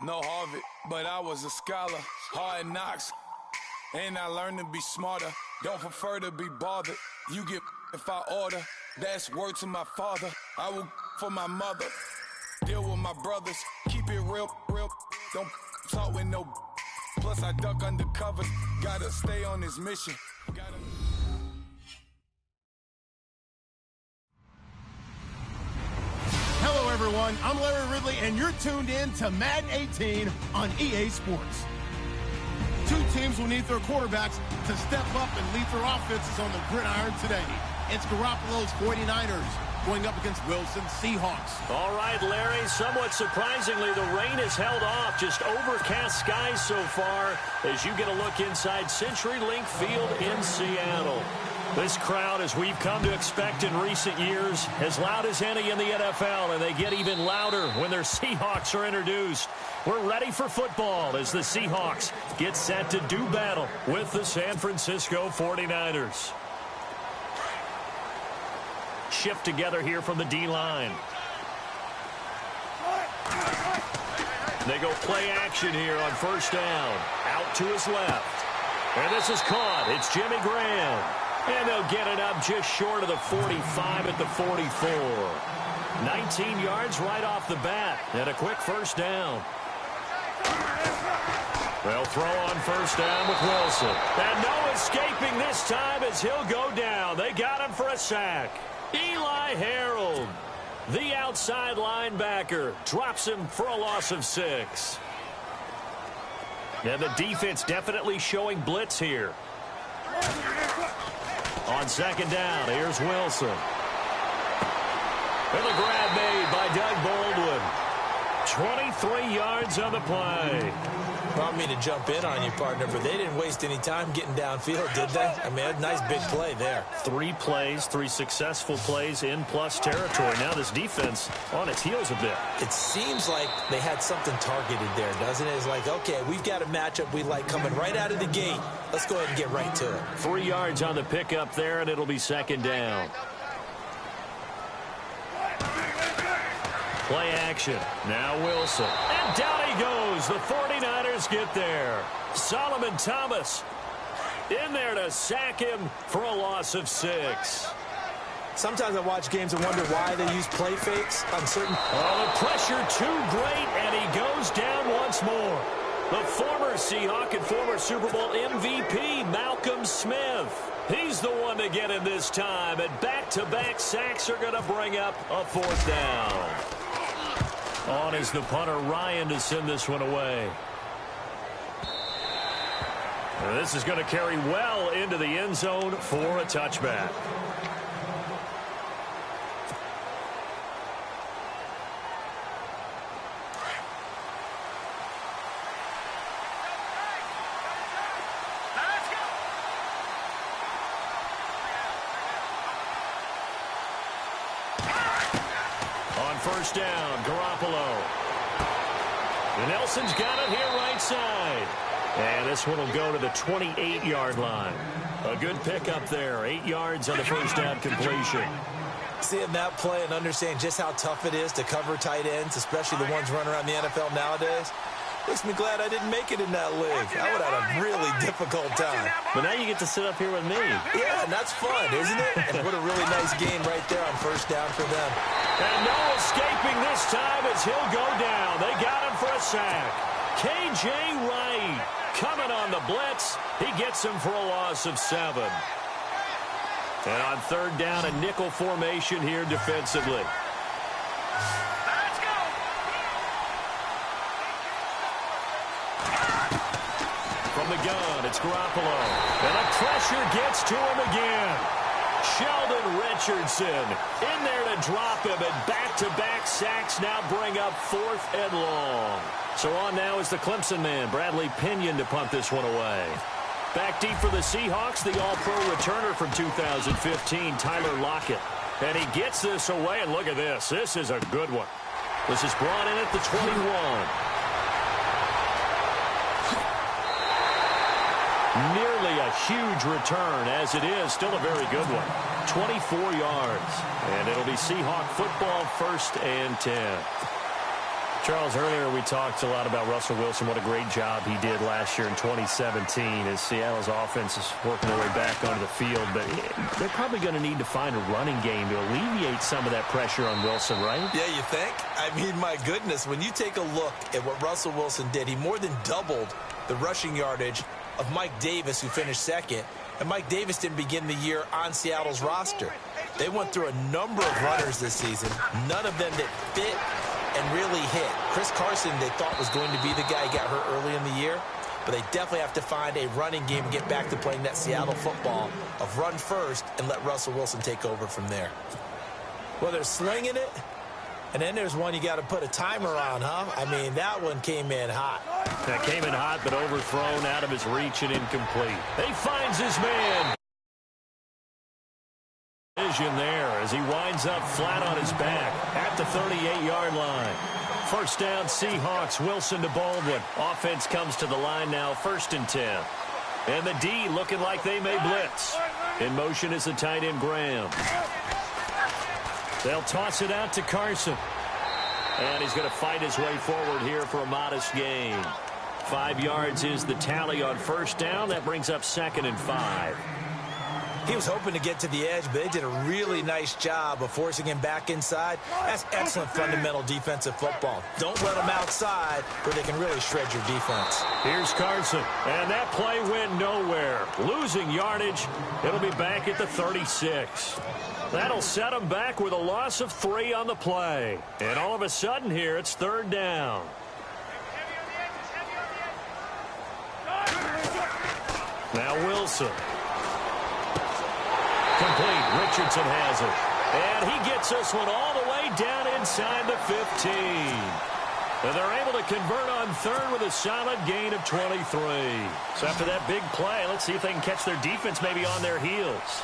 No Harvard, but I was a scholar. Hard knocks, and I learned to be smarter. Don't prefer to be bothered. You get if I order. That's word to my father. I will for my mother. Deal with my brothers. Keep it real, real. Don't talk with no. Plus I duck undercover. Gotta stay on this mission. Hello, everyone. I'm Larry Ridley, and you're tuned in to Madden 18 on EA Sports. Two teams will need their quarterbacks to step up and lead their offenses on the gridiron today. It's Garoppolo's 49ers going up against Wilson's Seahawks. All right, Larry, somewhat surprisingly, the rain has held off. Just overcast skies so far as you get a look inside CenturyLink Field in Seattle. This crowd, as we've come to expect in recent years, as loud as any in the NFL, and they get even louder when their Seahawks are introduced. We're ready for football as the Seahawks get set to do battle with the San Francisco 49ers. Shift together here from the D-line. They go play action here on first down. Out to his left. And this is caught. It's Jimmy Graham. And they'll get it up just short of the 45 at the 44. 19 yards right off the bat. And a quick first down. They'll throw on first down with Wilson. And no escaping this time as he'll go down. They got him for a sack. Eli Harold, the outside linebacker, drops him for a loss of 6. And the defense definitely showing blitz here. On second down, here's Wilson. And the grab made by Doug Baldwin. 23 yards on the play. I don't mean to jump in on you, partner, but they didn't waste any time getting downfield, did they? I mean, a nice big play there. 3 plays, 3 successful plays in plus territory. Now this defense on its heels a bit. It seems like they had something targeted there, doesn't it? It's like, okay, we've got a matchup we like coming right out of the gate. Let's go ahead and get right to it. 3 yards on the pickup there, and it'll be second down. Play action. Now Wilson. And down he goes. The 49ers get there. Solomon Thomas in there to sack him for a loss of 6. Sometimes I watch games and wonder why they use play fakes on certain... Oh, the pressure too great, and he goes down once more. The former Seahawk and former Super Bowl MVP, Malcolm Smith. He's the one to get him this time, and back-to-back sacks are going to bring up a fourth down. On is the punter, Ryan, to send this one away. And this is going to carry well into the end zone for a touchback. First down, Garoppolo. Nelson's got it here right side. And this one will go to the 28-yard line. A good pickup there. 8 yards on the first down completion. Seeing that play and understanding just how tough it is to cover tight ends, especially the ones running around the NFL nowadays, makes me glad I didn't make it in that league. I would have had a really difficult time. But now you get to sit up here with me. Yeah, and that's fun, isn't it? And what a really nice game right there on first down for them. And no escaping this time as he'll go down. They got him for a sack. K.J. Wright coming on the blitz. He gets him for a loss of 7. And on third down, a nickel formation here defensively. From the gun, it's Garoppolo. And the pressure gets to him again. Sheldon Richardson in there to drop him, and back-to-back sacks now bring up 4th and long. So on now is the Clemson man, Bradley Pinion, to punt this one away. Back deep for the Seahawks, the All-Pro returner from 2015, Tyler Lockett. And he gets this away, and look at this. This is a good one. This is brought in at the 21. Nearly a huge return, as it is still a very good one. 24 yards. And it'll be Seahawk football, 1st and 10. Charles, earlier we talked a lot about Russell Wilson, what a great job he did last year in 2017 as Seattle's offense is working their way back onto the field. But they're probably going to need to find a running game to alleviate some of that pressure on Wilson, right? Yeah, you think? I mean, my goodness, when you take a look at what Russell Wilson did, he more than doubled the rushing yardage of Mike Davis, who finished second. And Mike Davis didn't begin the year on Seattle's roster. They went through a number of runners this season, none of them that fit and really hit. Chris Carson, they thought, was going to be the guy. He got hurt early in the year. But they definitely have to find a running game and get back to playing that Seattle football of run first and let Russell Wilson take over from there. Well, they're slinging it. And then there's one you got to put a timer on, huh? I mean, that one came in hot. That came in hot, but overthrown, out of his reach and incomplete. He finds his man. Vision there as he winds up flat on his back at the 38-yard line. First down, Seahawks. Wilson to Baldwin. Offense comes to the line now, 1st and 10. And the D looking like they may blitz. In motion is the tight end, Graham. They'll toss it out to Carson. And he's going to fight his way forward here for a modest gain. 5 yards is the tally on first down. That brings up 2nd and 5. He was hoping to get to the edge, but they did a really nice job of forcing him back inside. That's excellent fundamental defensive football. Don't let them outside where they can really shred your defense. Here's Carson, and that play went nowhere. Losing yardage. It'll be back at the 36. That'll set him back with a loss of 3 on the play. And all of a sudden here, it's 3rd down. Now Wilson. Complete. Richardson has it. And he gets this one all the way down inside the 15. And they're able to convert on 3rd with a solid gain of 23. So after that big play, let's see if they can catch their defense maybe on their heels.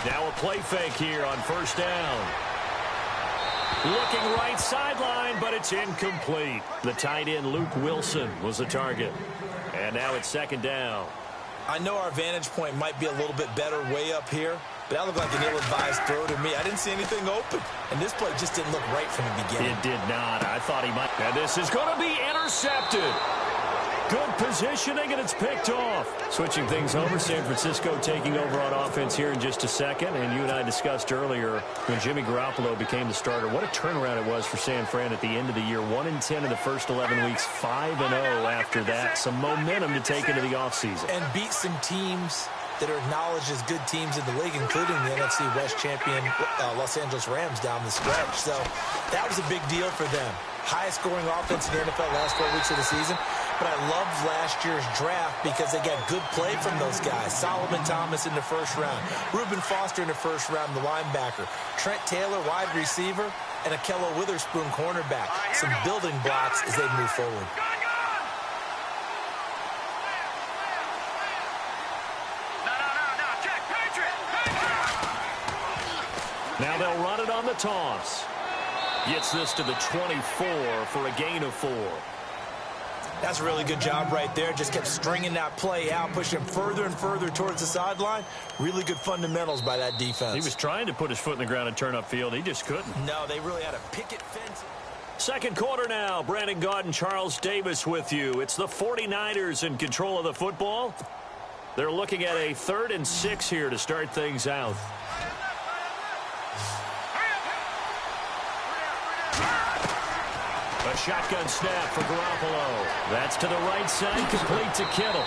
Now a play fake here on 1st down. Looking right sideline, but it's incomplete. The tight end, Luke Wilson, was the target. And now it's 2nd down. I know our vantage point might be a little bit better way up here, but that looked like an ill-advised throw to me. I didn't see anything open. And this play just didn't look right from the beginning. It did not. I thought he might. And this is going to be intercepted. Good positioning, and it's picked off. Switching things over, San Francisco taking over on offense here in just a second. And you and I discussed earlier when Jimmy Garoppolo became the starter, what a turnaround it was for San Fran at the end of the year. 1-10 in the first 11 weeks, 5-0 after that. Some momentum to take into the offseason. And beat some teams that are acknowledged as good teams in the league, including the NFC West champion Los Angeles Rams down the stretch. So that was a big deal for them. Highest scoring offense in the NFL last 4 weeks of the season. But I loved last year's draft because they got good play from those guys. Solomon Thomas in the 1st round. Reuben Foster in the 1st round, the linebacker. Trent Taylor, wide receiver. And Akello Witherspoon, cornerback. Some building blocks as they move forward. Now they'll run it on the toss. Gets this to the 24 for a gain of 4. That's a really good job right there. Just kept stringing that play out, pushing him further and further towards the sideline. Really good fundamentals by that defense. He was trying to put his foot in the ground and turn upfield. He just couldn't. No, they really had a picket fence. 2nd quarter now. Brandon Gaud and Charles Davis with you. It's the 49ers in control of the football. They're looking at a 3rd and 6 here to start things out. A shotgun snap for Garoppolo. That's to the right side, complete to Kittle.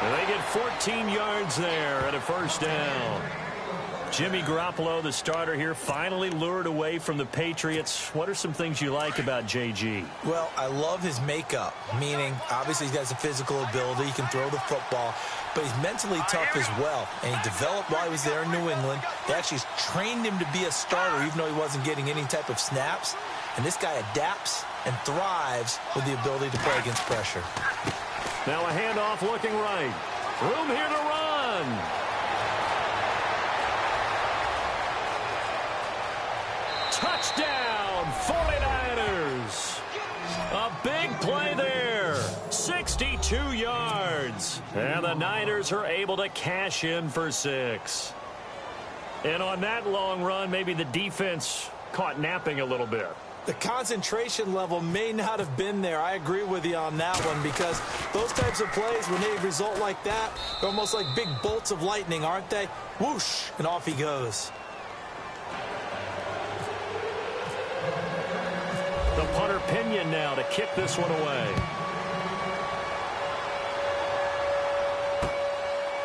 And they get 14 yards there and a 1st down. Jimmy Garoppolo, the starter here, finally lured away from the Patriots. What are some things you like about JG? Well, I love his makeup, meaning obviously he's got some physical ability. He can throw the football, but he's mentally tough as well. And he developed while he was there in New England. They actually trained him to be a starter, even though he wasn't getting any type of snaps. And this guy adapts and thrives with the ability to play against pressure. Now a handoff looking right. Room here to run. Touchdown, 49ers. A big play there. 62 yards. yards. And the Niners are able to cash in for 6. And on that long run, maybe the defense caught napping a little bit. The concentration level may not have been there. I agree with you on that one, because those types of plays, when they result like that, they're almost like big bolts of lightning, aren't they? Whoosh, and off he goes. The punter Pinion now to kick this one away.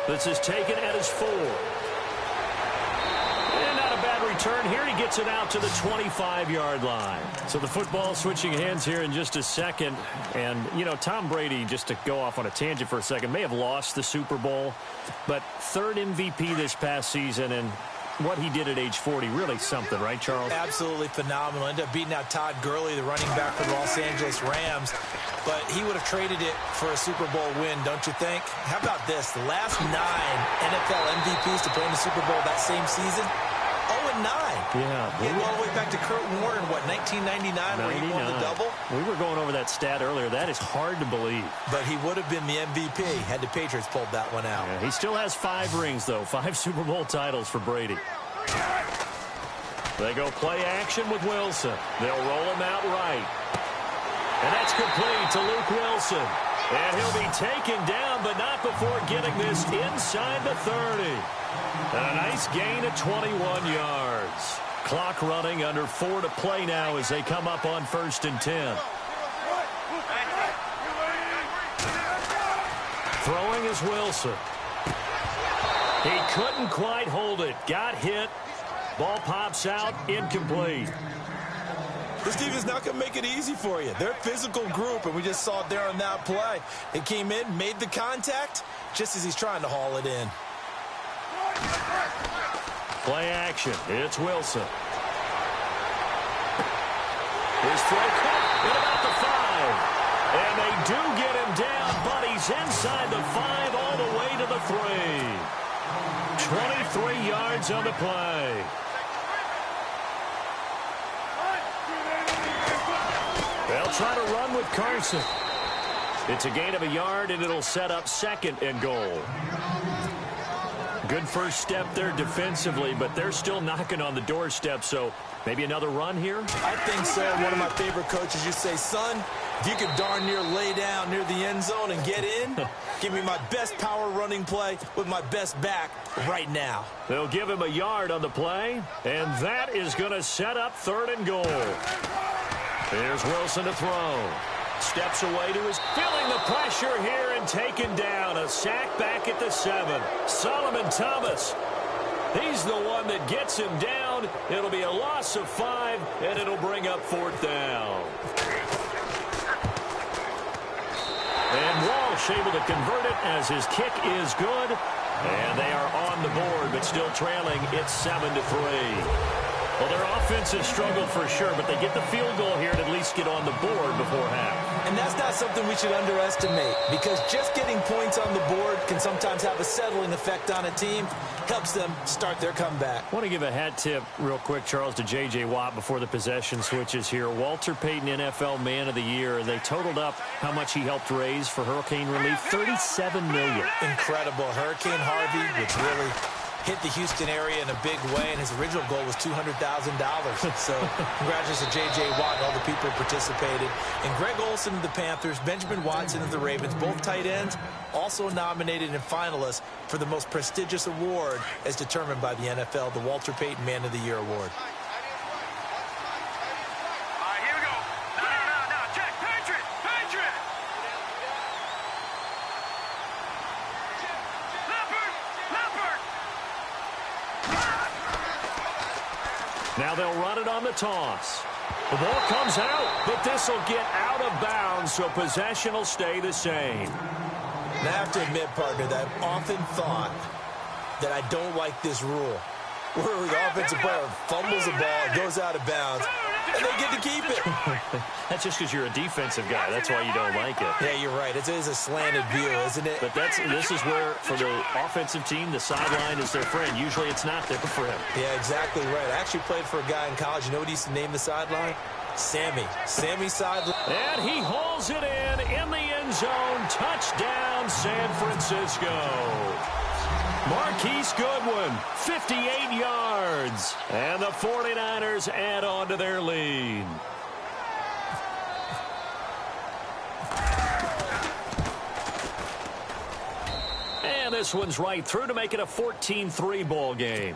This is taken at his 4. And not a bad return here. He gets it out to the 25-yard line. So the football switching hands here in just a second. And, you know, Tom Brady, just to go off on a tangent for a second, may have lost the Super Bowl, but 3rd MVP this past season, and what he did at age 40, really something, right, Charles? Absolutely phenomenal. Ended up beating out Todd Gurley, the running back for the Los Angeles Rams. But he would have traded it for a Super Bowl win, don't you think? How about this? The last 9 NFL MVPs to play in the Super Bowl that same season, 0-9. Yeah. Getting all the way back to Kurt Warner in, what, 1999, where he won the double? We were going over that stat earlier. That is hard to believe. But he would have been the MVP had the Patriots pulled that one out. Yeah, he still has 5 rings, though. 5 Super Bowl titles for Brady. They go play action with Wilson. They'll roll him out right. And that's complete to Luke Wilson. And he'll be taken down, but not before getting this inside the 30. And a nice gain of 21 yards. Clock running, under 4 to play now as they come up on 1st and 10. Throwing is Wilson. He couldn't quite hold it. Got hit. Ball pops out, incomplete. This team is not going to make it easy for you. They're a physical group, and we just saw it there on that play. They came in, made the contact, just as he's trying to haul it in. Play action. It's Wilson. His throw caught at about the 5. And they do get him down, but he's inside the 5 all the way to the 3. 23 yards on the play. They'll try to run with Carson. It's a gain of a yard, and it'll set up 2nd and goal. Good first step there defensively, but they're still knocking on the doorstep, so maybe another run here? I think so. One of my favorite coaches used to say, son, if you could darn near lay down near the end zone and get in, give me my best power running play with my best back right now. They'll give him a yard on the play, and that is going to set up 3rd and goal. Here's Wilson to throw. Steps away to his, feeling the pressure here and taken down. A sack back at the 7. Solomon Thomas. He's the one that gets him down. It'll be a loss of 5, and it'll bring up 4th down. And Walsh able to convert it as his kick is good. And they are on the board, but still trailing. It's 7-3. Well, their offense has struggled for sure, but they get the field goal here and at least get on the board before half. And that's not something we should underestimate, because just getting points on the board can sometimes have a settling effect on a team. Helps them start their comeback. I want to give a hat tip real quick, Charles, to J.J. Watt before the possession switches here. Walter Payton, NFL Man of the Year. They totaled up how much he helped raise for hurricane relief, $37 million. Incredible. Hurricane Harvey, which really hit the Houston area in a big way, and his original goal was $200,000. So congratulations to J.J. Watt and all the people who participated. And Greg Olsen of the Panthers, Benjamin Watson of the Ravens, both tight ends, also nominated and finalists for the most prestigious award as determined by the NFL, the Walter Payton Man of the Year Award. Now they'll run it on the toss. The ball comes out, but this will get out of bounds, so possession will stay the same. And I have to admit, partner, that I've often thought that I don't like this rule, where the offensive player fumbles the ball, goes out of bounds, and they get to keep it. That's just because you're a defensive guy. That's why you don't like it. Yeah, you're right. It is a slanted view, isn't it? But this is where, for the offensive team, the sideline is their friend. Usually it's not there for him. Yeah, exactly right. I actually played for a guy in college. You know what he used to name the sideline? Sammy side. And he hauls it in the end zone. Touchdown, San Francisco. Marquise Goodwin, 58 yards. And the 49ers add on to their lead. And this one's right through to make it a 14-3 ball game.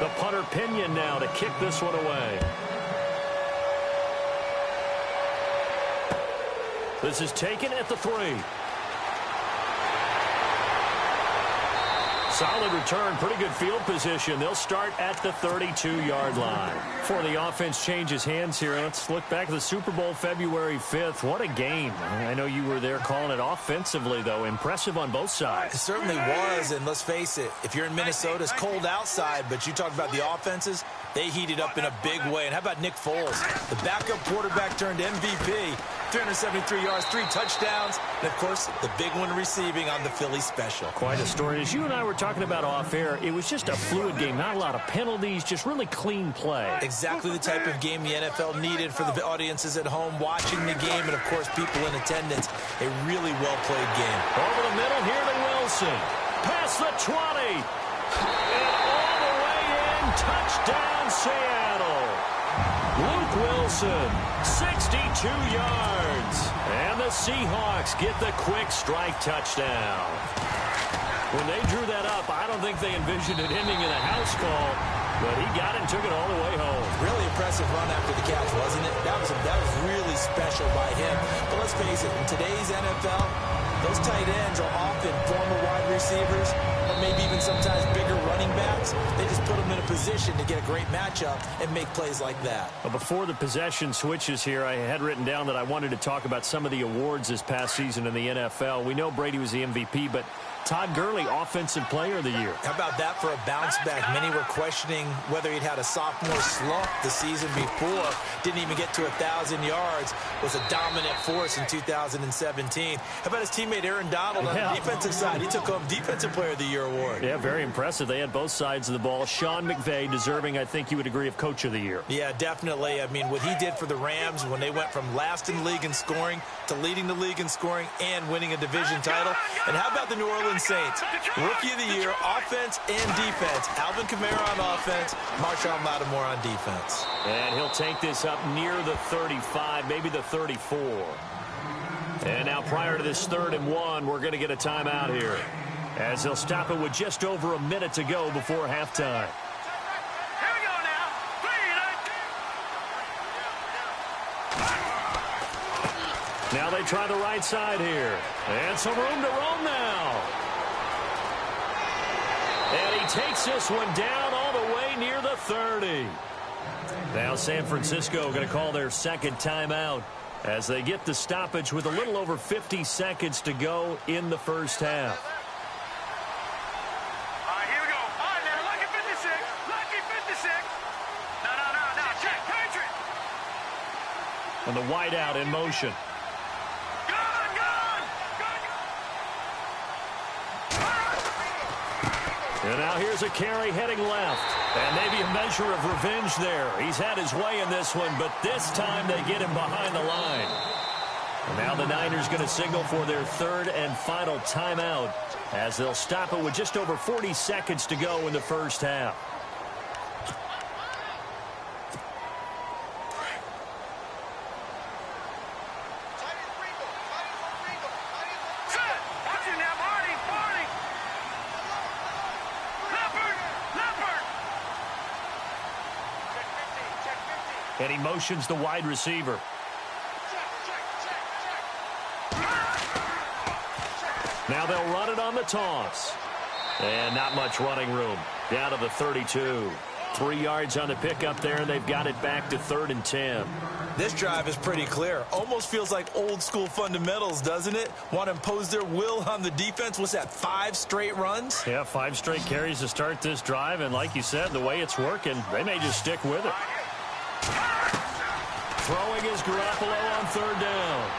The punter Pinion now to kick this one away. This is taken at the 3. Solid return, pretty good field position. They'll start at the 32-yard line. Before the offense changes hands here, let's look back at the Super Bowl February 5th. What a game. I know you were there calling it offensively, though. Impressive on both sides. It certainly was, and let's face it, if you're in Minnesota, it's cold outside, but you talk about the offenses, they heated up in a big way. And how about Nick Foles? The backup quarterback turned MVP, 373 yards, 3 touchdowns, and, of course, the big one receiving on the Philly special. Quite a story. As you and I were talking about off air, it was just a fluid game, not a lot of penalties, just really clean play. Exactly the type of game the NFL needed for the audiences at home watching the game and, of course, people in attendance. A really well-played game. Over the middle here to Wilson. Past the 20. And all the way in. Touchdown, Seattle. Luke Wilson, 62 yards. And the Seahawks get the quick strike touchdown. When they drew that up, I don't think they envisioned it ending in a house call, but he got it and took it all the way home. Really impressive run after the catch, wasn't it? That was really special by him. But let's face it, in today's NFL, those tight ends are often former wide receivers or maybe even sometimes bigger running backs. They just put them in a position to get a great matchup and make plays like that. Well, before the possession switches here, I had written down that I wanted to talk about some of the awards this past season in the NFL. We know Brady was the MVP, but Todd Gurley, Offensive Player of the Year. How about that for a bounce back? Many were questioning whether he'd had a sophomore slump the season before. Didn't even get to 1,000 yards. Was a dominant force in 2017. How about his teammate Aaron Donald on the defensive side? He took home Defensive Player of the Year award. Yeah, very impressive. They had both sides of the ball. Sean McVay deserving, I think you would agree, of Coach of the Year. Yeah, definitely. I mean, what he did for the Rams when they went from last in the league in scoring to leading the league in scoring and winning a division title. And how about the New Orleans Saints? Rookie of the Year, offense and defense. Alvin Kamara on offense, Marshawn Lattimore on defense. And he'll take this up near the 35, maybe the 34. And now prior to this 3rd and 1, we're going to get a timeout here, as they'll stop it with just over a minute to go before halftime. Here we go now. Now they try the right side here. And some room to roam now. And he takes this one down all the way near the 30. Now San Francisco going to call their second timeout as they get the stoppage with a little over 50 seconds to go in the first half. All right, here we go. All right, now, lucky 56. Lucky 56. No. Check. Country. And the wideout in motion. And now here's a carry heading left. And maybe a measure of revenge there. He's had his way in this one, but this time they get him behind the line. And now the Niners going to signal for their 3rd and final timeout, as they'll stop it with just over 40 seconds to go in the first half. And he motions the wide receiver. Now they'll run it on the toss. And not much running room. Down to the 32. 3 yards on the pickup there, and they've got it back to 3rd and 10. This drive is pretty clear. Almost feels like old school fundamentals, doesn't it? Want to impose their will on the defense. What's that, 5 straight runs? Yeah, 5 straight carries to start this drive. And like you said, the way it's working, they may just stick with it. Throwing is Garoppolo on 3rd down.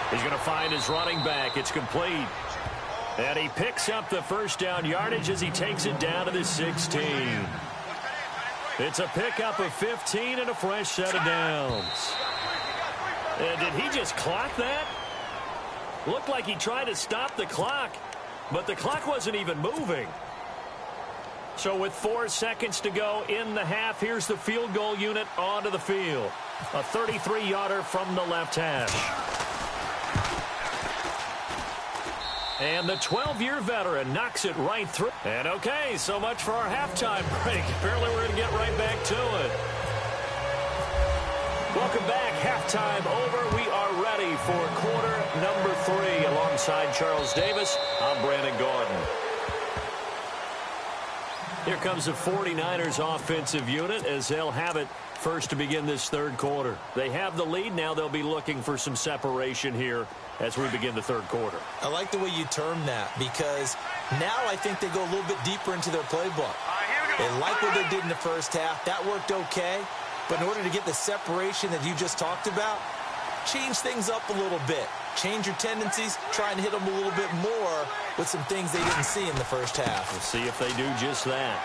He's going to find his running back. It's complete. And he picks up the first down yardage as he takes it down to the 16. It's a pickup of 15 and a fresh set of downs. And did he just clock that? Looked like he tried to stop the clock, but the clock wasn't even moving. So with 4 seconds to go in the half, here's the field goal unit onto the field. A 33-yarder from the left hash. And the 12-year veteran knocks it right through. And okay, so much for our halftime break. Apparently we're going to get right back to it. Welcome back. Halftime over. We are ready for quarter number 3. Alongside Charles Davis, I'm Brandon Gordon. Here comes the 49ers offensive unit as they'll have it first to begin this third quarter. They have the lead. Now they'll be looking for some separation here as we begin the third quarter. I like the way you term that because now I think they go a little bit deeper into their playbook. They like what they did in the first half. That worked okay. But in order to get the separation that you just talked about, change things up a little bit. Change your tendencies, try and hit them a little bit more with some things they didn't see in the first half. We'll see if they do just that.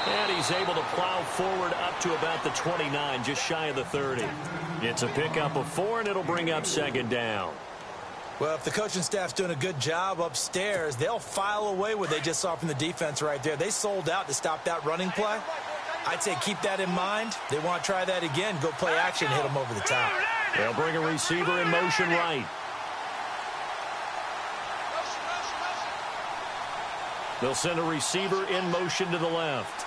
And he's able to plow forward up to about the 29, just shy of the 30. It's a pickup of 4, and it'll bring up second down. Well, if the coaching staff's doing a good job upstairs, they'll file away what they just saw from the defense right there. They sold out to stop that running play. I'd say keep that in mind. They want to try that again. Go play action, hit them over the top. They'll bring a receiver in motion right. They'll send a receiver in motion to the left.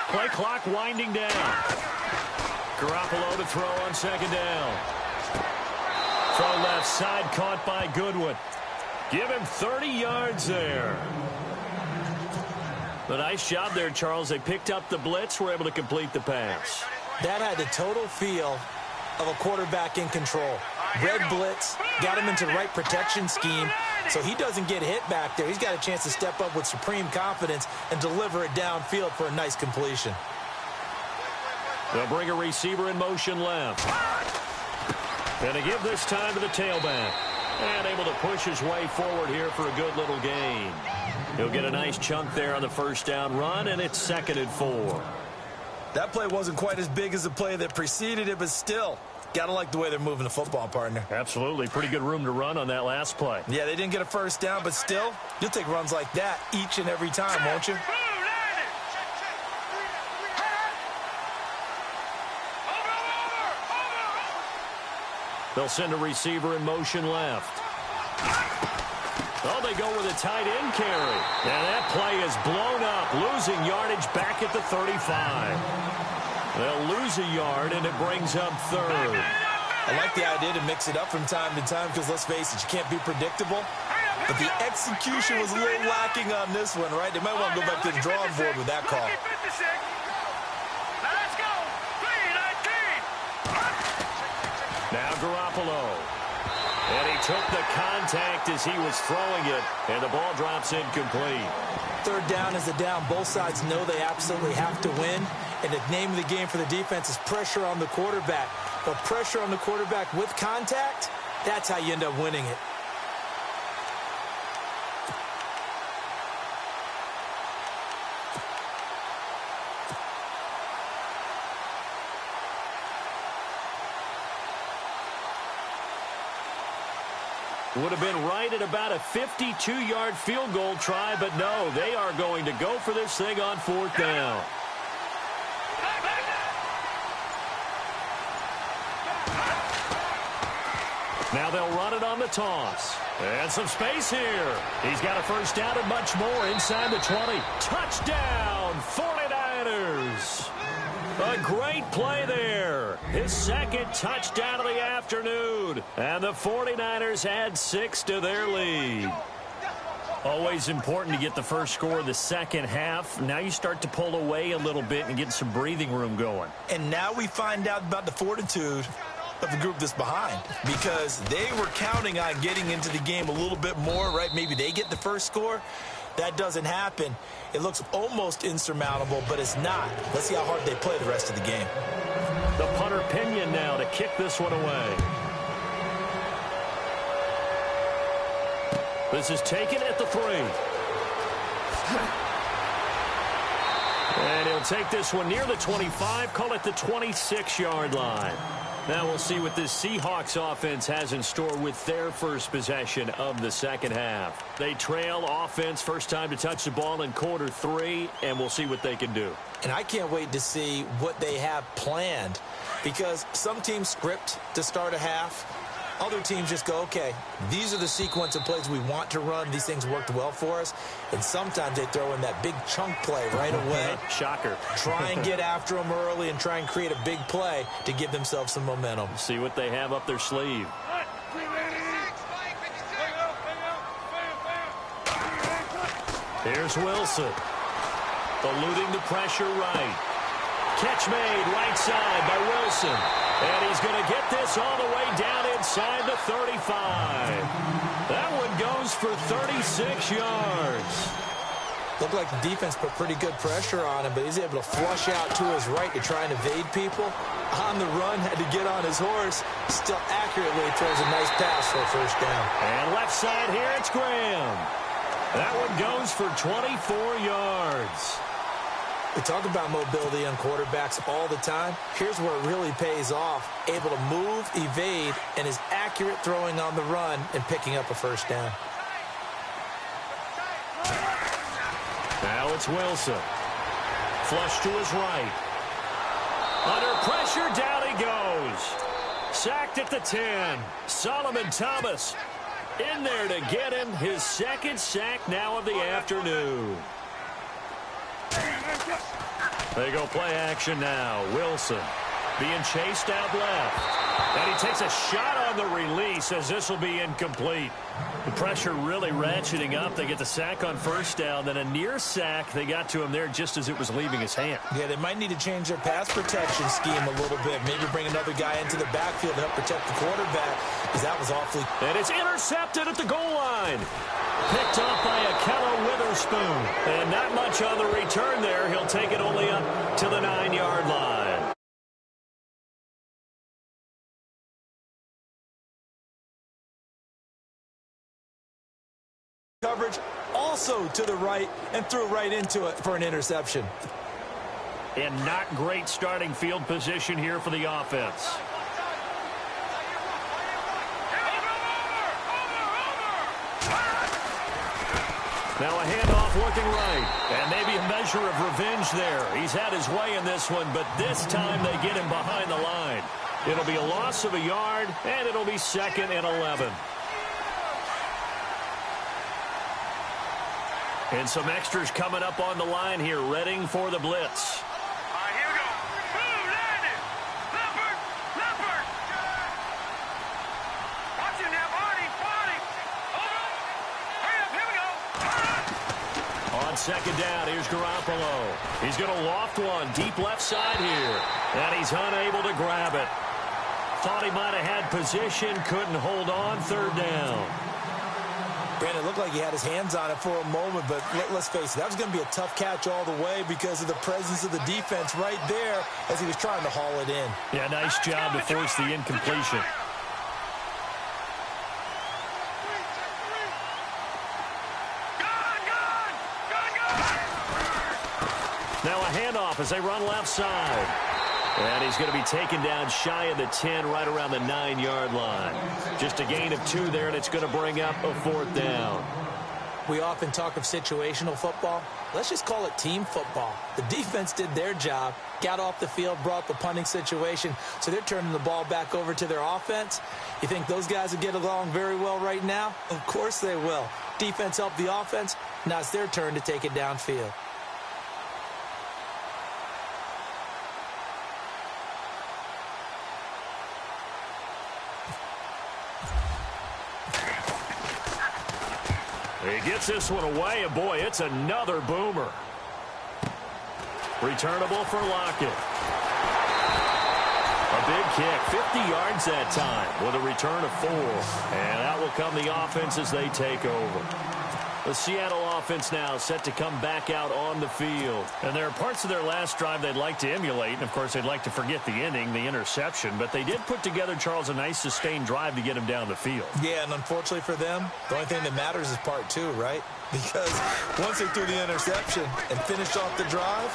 Play clock winding down. Garoppolo to throw on second down. Throw left side caught by Goodwin. Give him 30 yards there. A nice job there, Charles. They picked up the blitz, were able to complete the pass. That had the total feel of a quarterback in control. Red blitz, got him into the right protection scheme, so he doesn't get hit back there. He's got a chance to step up with supreme confidence and deliver it downfield for a nice completion. They'll bring a receiver in motion left. And to give this time to the tailback. And able to push his way forward here for a good little gain. He'll get a nice chunk there on the first down run, and it's 2nd and 4. That play wasn't quite as big as the play that preceded it, but still, got to like the way they're moving the football, partner. Absolutely. Pretty good room to run on that last play. Yeah, they didn't get a first down, but still, you'll take runs like that each and every time, won't you? They'll send a receiver in motion left. Oh, they go with a tight end carry. And that play is blown up, losing yardage back at the 35. They'll lose a yard, and it brings up 3rd. I like the idea to mix it up from time to time because, let's face it, you can't be predictable. But the execution was a little lacking on this one, right? They might want to go back to the drawing board with that call. Now Garoppolo. And he took the contact as he was throwing it, and the ball drops incomplete. 3rd down is a down. Both sides know they absolutely have to win, and the name of the game for the defense is pressure on the quarterback. But pressure on the quarterback with contact, that's how you end up winning it. Would have been right at about a 52-yard field goal try, but no, they are going to go for this thing on 4th down. Now they'll run it on the toss. And some space here. He's got a first down and much more inside the 20. Touchdown, 49ers. A great play there. His 2nd touchdown of the afternoon. And the 49ers add 6 to their lead. Always important to get the first score of the second half. Now you start to pull away a little bit and get some breathing room going. And now we find out about the fortitude of a group that's behind because they were counting on getting into the game a little bit more, right? Maybe they get the first score. That doesn't happen. It looks almost insurmountable, but it's not. Let's see how hard they play the rest of the game. The punter Pinion now to kick this one away. This is taken at the 3. And he'll take this one near the 25, call it the 26-yard line. Now we'll see what this Seahawks offense has in store with their first possession of the second half. They trail offense, first time to touch the ball in quarter 3, and we'll see what they can do. And I can't wait to see what they have planned because some teams script to start a half. Other teams just go, okay, these are the sequence of plays we want to run. These things worked well for us. And sometimes they throw in that big chunk play right away. Shocker. Try and get after them early and try and create a big play to give themselves some momentum. See what they have up their sleeve. Here's Wilson. Eluding the pressure right. Catch made right side by Wilson. And he's going to get this all the way down inside the 35. That one goes for 36 yards. Looked like the defense put pretty good pressure on him, but he's able to flush out to his right to try and evade people. On the run, had to get on his horse. Still accurately throws a nice pass for a first down. And left side here, it's Graham. That one goes for 24 yards. We talk about mobility on quarterbacks all the time. Here's where it really pays off. Able to move, evade, and is accurate throwing on the run and picking up a first down. Now it's Wilson. Flush to his right. Under pressure, down he goes. Sacked at the 10. Solomon Thomas in there to get him his second sack now of the afternoon. They go play action now. Wilson being chased out left. And he takes a shot on the release as this will be incomplete. The pressure really ratcheting up. They get the sack on first down. Then a near sack. They got to him there just as it was leaving his hand. Yeah, they might need to change their pass protection scheme a little bit. Maybe bring another guy into the backfield to help protect the quarterback because that was awfully... And it's intercepted at the goal line. Picked off by Akello Witherspoon. And not much on the return there. He'll take it only up to the 9-yard line. Coverage also to the right and threw right into it for an interception. And not great starting field position here for the offense. Now a handoff looking right. And maybe a measure of revenge there. He's had his way in this one, but this time they get him behind the line. It'll be a loss of a yard, and it'll be 2nd and 11. And some extras coming up on the line here, readying for the blitz. All right, here we go. Boom, landed. Leopard. Watch it now, Barney. Over. Hurry up, here we go. On second down, here's Garoppolo. He's going to loft one deep left side here. And he's unable to grab it. Thought he might have had position, couldn't hold on, 3rd down. Brandon, it looked like he had his hands on it for a moment, but let's face it, that was going to be a tough catch all the way because of the presence of the defense right there as he was trying to haul it in. Yeah, nice job to force the incompletion. Now a handoff as they run left side. And he's going to be taken down shy of the 10, right around the 9-yard line. Just a gain of 2 there, and it's going to bring up a 4th down. We often talk of situational football. Let's just call it team football. The defense did their job, got off the field, brought the punting situation, so they're turning the ball back over to their offense. You think those guys will get along very well right now? Of course they will. Defense helped the offense. Now it's their turn to take it downfield. He gets this one away, and boy, it's another boomer. Returnable for Lockett. A big kick. 50 yards that time with a return of 4. And out will come the offense as they take over. The Seattle offense now set to come back out on the field. And there are parts of their last drive they'd like to emulate. And, of course, they'd like to forget the ending, the interception. But they did put together, Charles, a nice sustained drive to get him down the field. Yeah, and unfortunately for them, the only thing that matters is part 2, right? Because once they threw the interception and finished off the drive,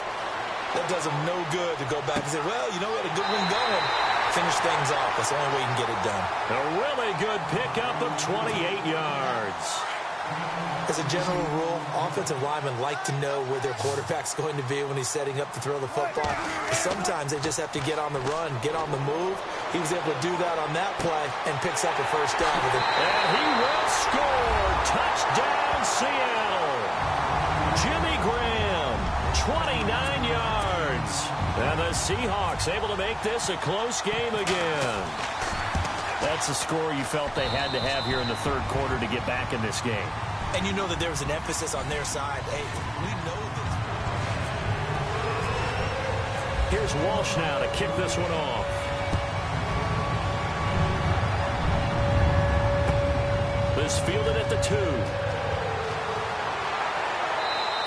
that does them no good to go back and say, well, you know, we had a good one going. Finish things off. That's the only way you can get it done. A really good pickup of 28 yards. As a general rule, offensive linemen like to know where their quarterback's going to be when he's setting up to throw the football. Sometimes they just have to get on the run, get on the move. He was able to do that on that play and picks up a first down with it. And he will score. Touchdown, Seattle. Jimmy Graham, 29 yards. And the Seahawks able to make this a close game again. That's a score you felt they had to have here in the third quarter to get back in this game. And you know that there was an emphasis on their side. Hey, we know this. Here's Walsh now to kick this one off. This fielded at the 2.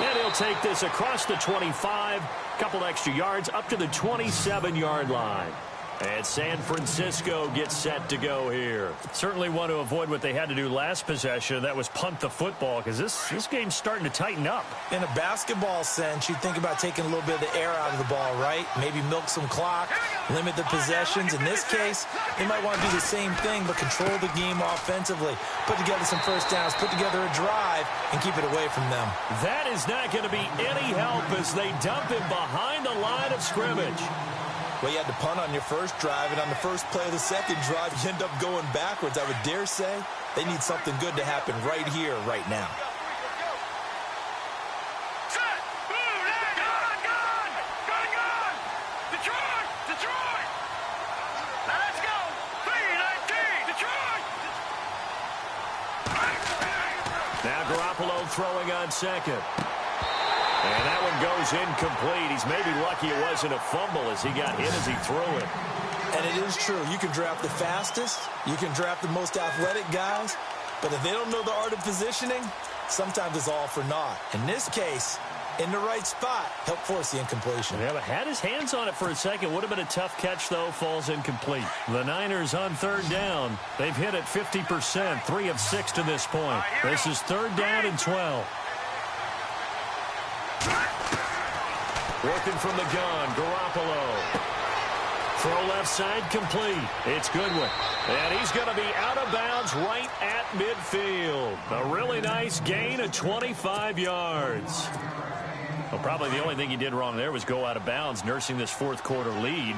And he'll take this across the 25. Couple extra yards up to the 27-yard line. And San Francisco gets set to go here. Certainly want to avoid what they had to do last possession. That was punt the football, because this game's starting to tighten up. In a basketball sense, you think about taking a little bit of the air out of the ball, right? Maybe milk some clock, limit the possessions. In this case, they might want to do the same thing, but control the game offensively. Put together some first downs, put together a drive, and keep it away from them. That is not going to be any help as they dump him behind the line of scrimmage. Well, you had to punt on your first drive, and on the first play of the second drive, you end up going backwards. I would dare say they need something good to happen right here, right now. Set! Boom! Gun! Detroit! Detroit! Now let's go! 3-19! Detroit! Now Garoppolo throwing on second. And that one goes incomplete. He's maybe lucky it wasn't a fumble as he got hit as he threw it. And it is true. You can draft the fastest. You can draft the most athletic guys. But if they don't know the art of positioning, sometimes it's all for naught. In this case, in the right spot, helped force the incompletion. Yeah, but had his hands on it for a second. Would have been a tough catch, though. Falls incomplete. The Niners on third down. They've hit it 50%, 3 of 6 to this point. This is third down and 12. Working from the gun, Garoppolo. Throw left side complete. It's Goodwin. And he's going to be out of bounds right at midfield. A really nice gain of 25 yards. Well, probably the only thing he did wrong there was go out of bounds, nursing this fourth quarter lead.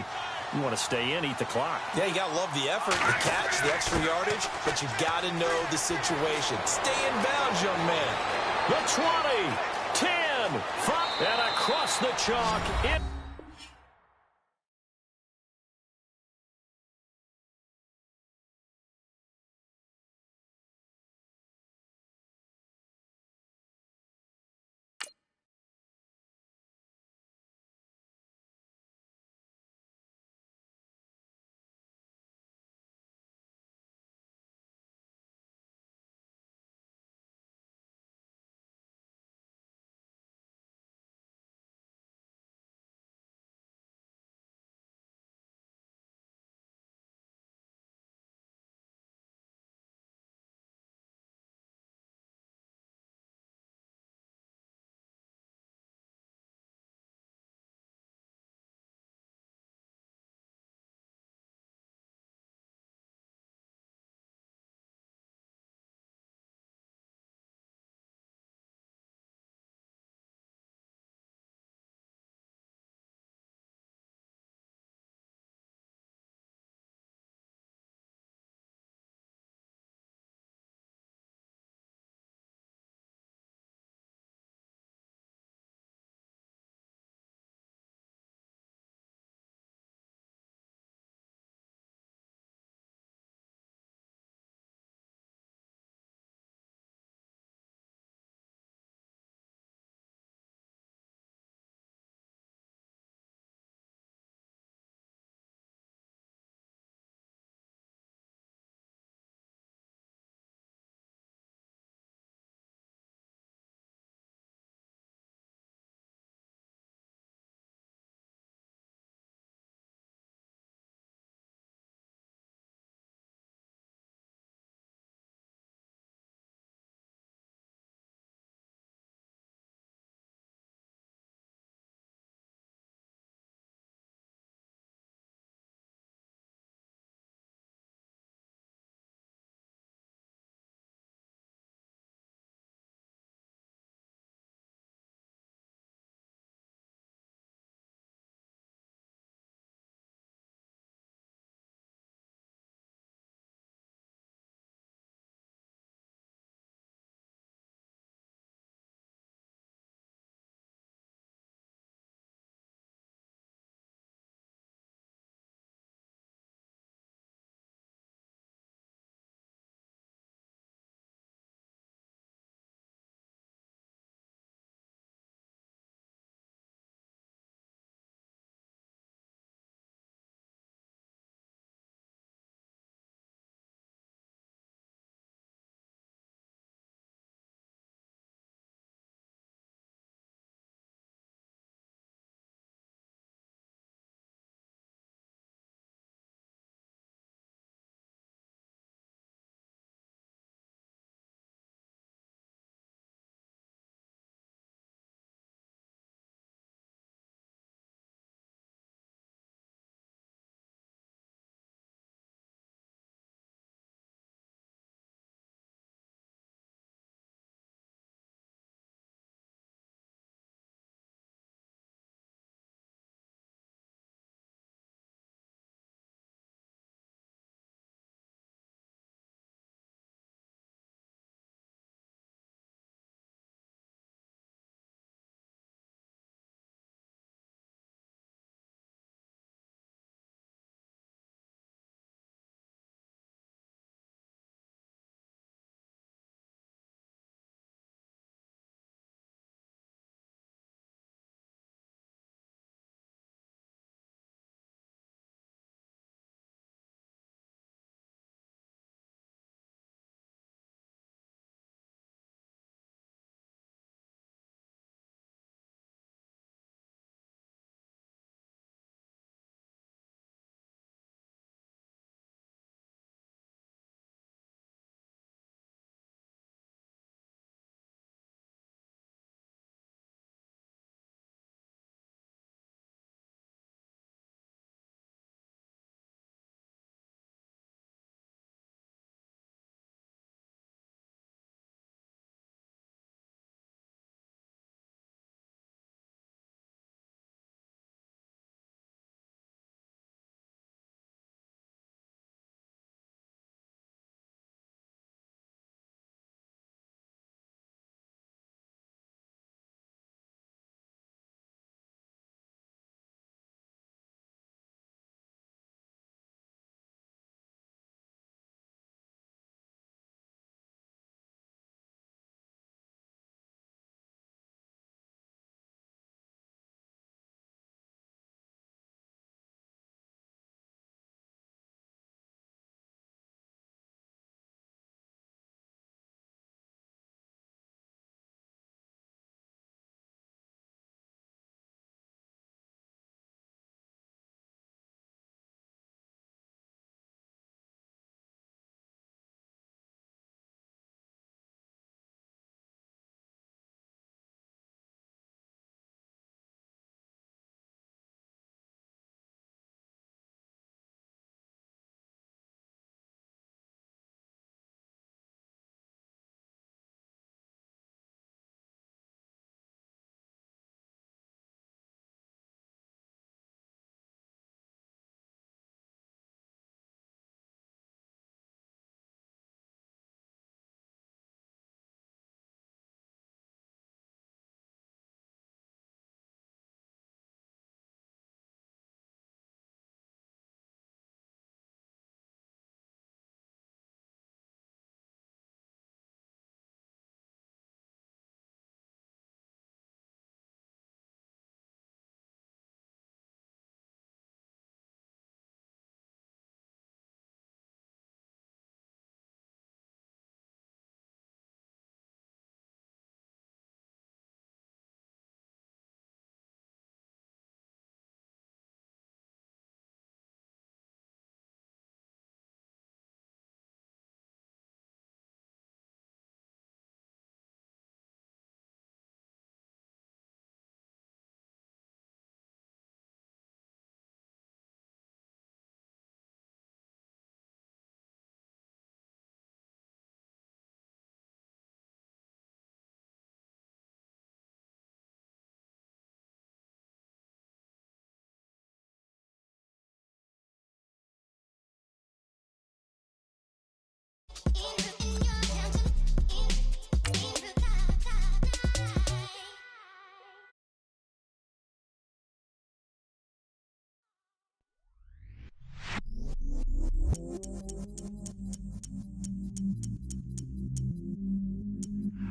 You want to stay in, eat the clock. Yeah, you got to love the effort, the catch, the extra yardage, but you got to know the situation. Stay in bounds, young man. The 20, 10, 5, and across the chalk.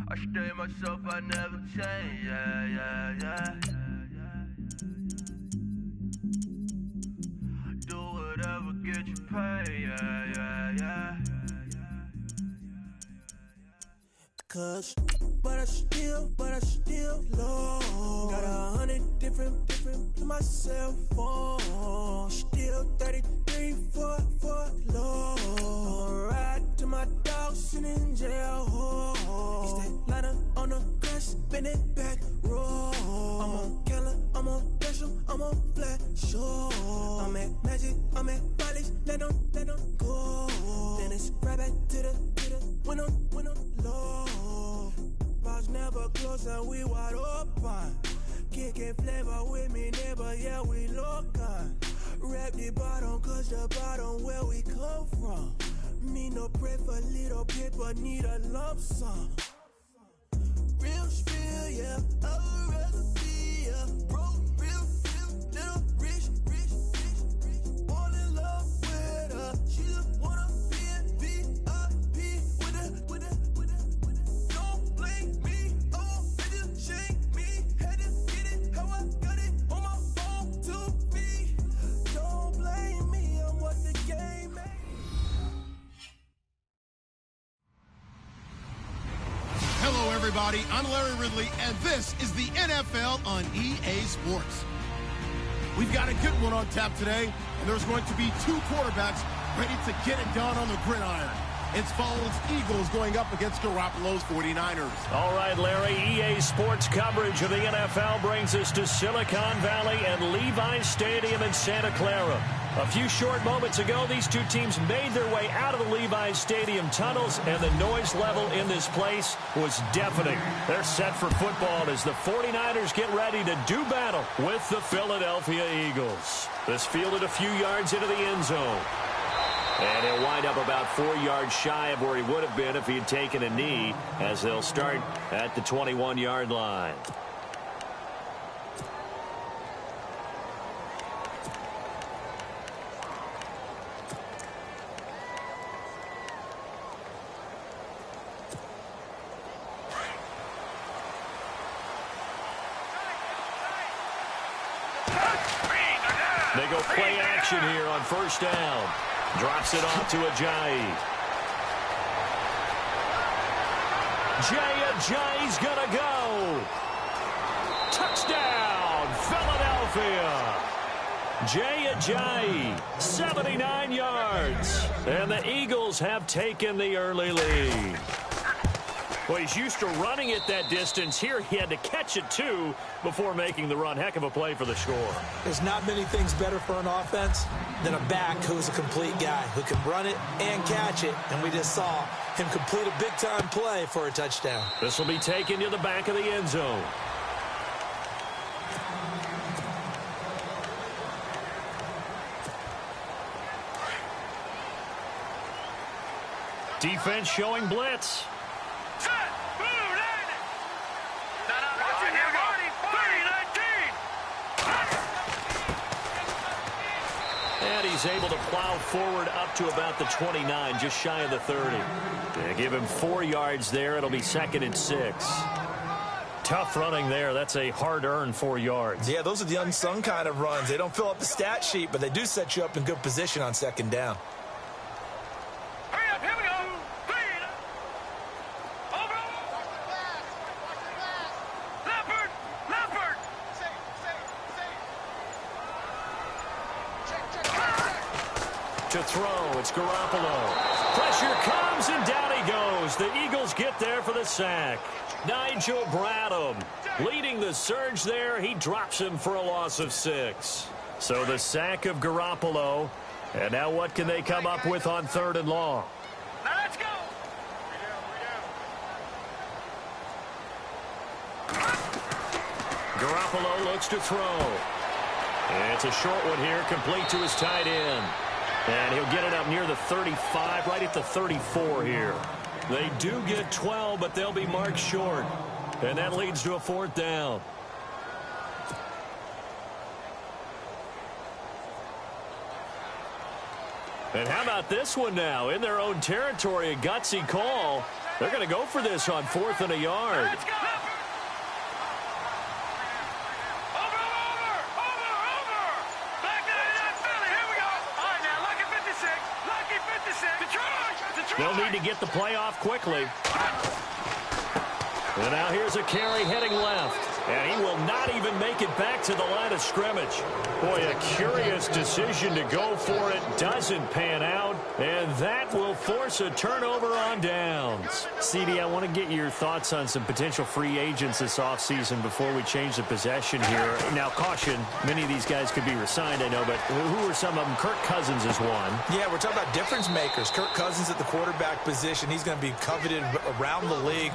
I stay myself, I never change, yeah. Do whatever, get you paid, yeah. Cause, but I still low. Got 100 different to my cell phone. Still 33 for low. I'ma ride to my dog sitting in jail. It's that liner on the grass, spin it back, roll. I'm on Keller, I'm on Gresham, I'm on Flat Shore. I'm at Magic, I'm at Follies, let them go. Then it's right back to the when I'm low. Bars never close and we wide open. Kicking flavor with me, neighbor, yeah, we local. Rap the bottom, cause the bottom where we come from. Me no pray for little paper, need a lump sum. Real spill, yeah, I would rather be, yeah. Broke, real, little rich. All in love with her, she just wanna be in VIP with it. Don't blame me, oh, they just shame me. Had to get it, how I got it, on my phone to be. Don't blame me, I'm what the game made. Hello, everybody. I'm Larry Ridley, and this is the NFL on EA Sports. We've got a good one on tap today, and there's going to be two quarterbacks ready to get it done on the gridiron. It's Falls Eagles going up against Garoppolo's 49ers. All right, Larry, EA Sports coverage of the NFL brings us to Silicon Valley and Levi's Stadium in Santa Clara. A few short moments ago, these two teams made their way out of the Levi's Stadium tunnels, and the noise level in this place was deafening. They're set for football as the 49ers get ready to do battle with the Philadelphia Eagles. This fielded a few yards into the end zone. And he'll wind up about 4 yards shy of where he would have been if he had taken a knee, as they'll start at the 21-yard line. They go play action here on first down. Drops it off to Ajayi. Ajayi's gonna go. Touchdown, Philadelphia. Ajayi, 79 yards. And the Eagles have taken the early lead. Well, he's used to running it that distance. Here he had to catch it, too, before making the run. Heck of a play for the score. There's not many things better for an offense than a back who's a complete guy, who can run it and catch it. And we just saw him complete a big-time play for a touchdown. This will be taken to the back of the end zone. Defense showing blitz. And he's able to plow forward up to about the 29, just shy of the 30. They give him 4 yards there. It'll be 2nd and 6. Tough running there. That's a hard-earned 4 yards. Yeah, those are the unsung kind of runs. They don't fill up the stat sheet, but they do set you up in good position on 2nd down. To throw, it's Garoppolo. Pressure comes, and down he goes. The Eagles get there for the sack. Nigel Bradham leading the surge there. He drops him for a loss of 6. So the sack of Garoppolo. And now what can they come up with on 3rd and long? Now let's go. Garoppolo looks to throw. It's a short one here, complete to his tight end. And he'll get it up near the 35, right at the 34 here. They do get 12, but they'll be marked short. And that leads to a 4th down. And how about this one now? In their own territory, a gutsy call. They're going to go for this on 4th and a yard. Let's go. Over. Back to that Philly. Here we go. All right, now, lucky 56. Lucky 56. Detroit. They'll need to get the play off quickly. And now here's a carry heading left. And he will not even make it back to the line of scrimmage. Boy, a curious decision to go for it. Doesn't pan out. And that will force a turnover on downs. CD, I want to get your thoughts on some potential free agents this offseason before we change the possession here. Now, caution, many of these guys could be resigned, I know, but who are some of them? Kirk Cousins is one. Yeah, we're talking about difference makers. Kirk Cousins at the quarterback position. He's going to be coveted around the league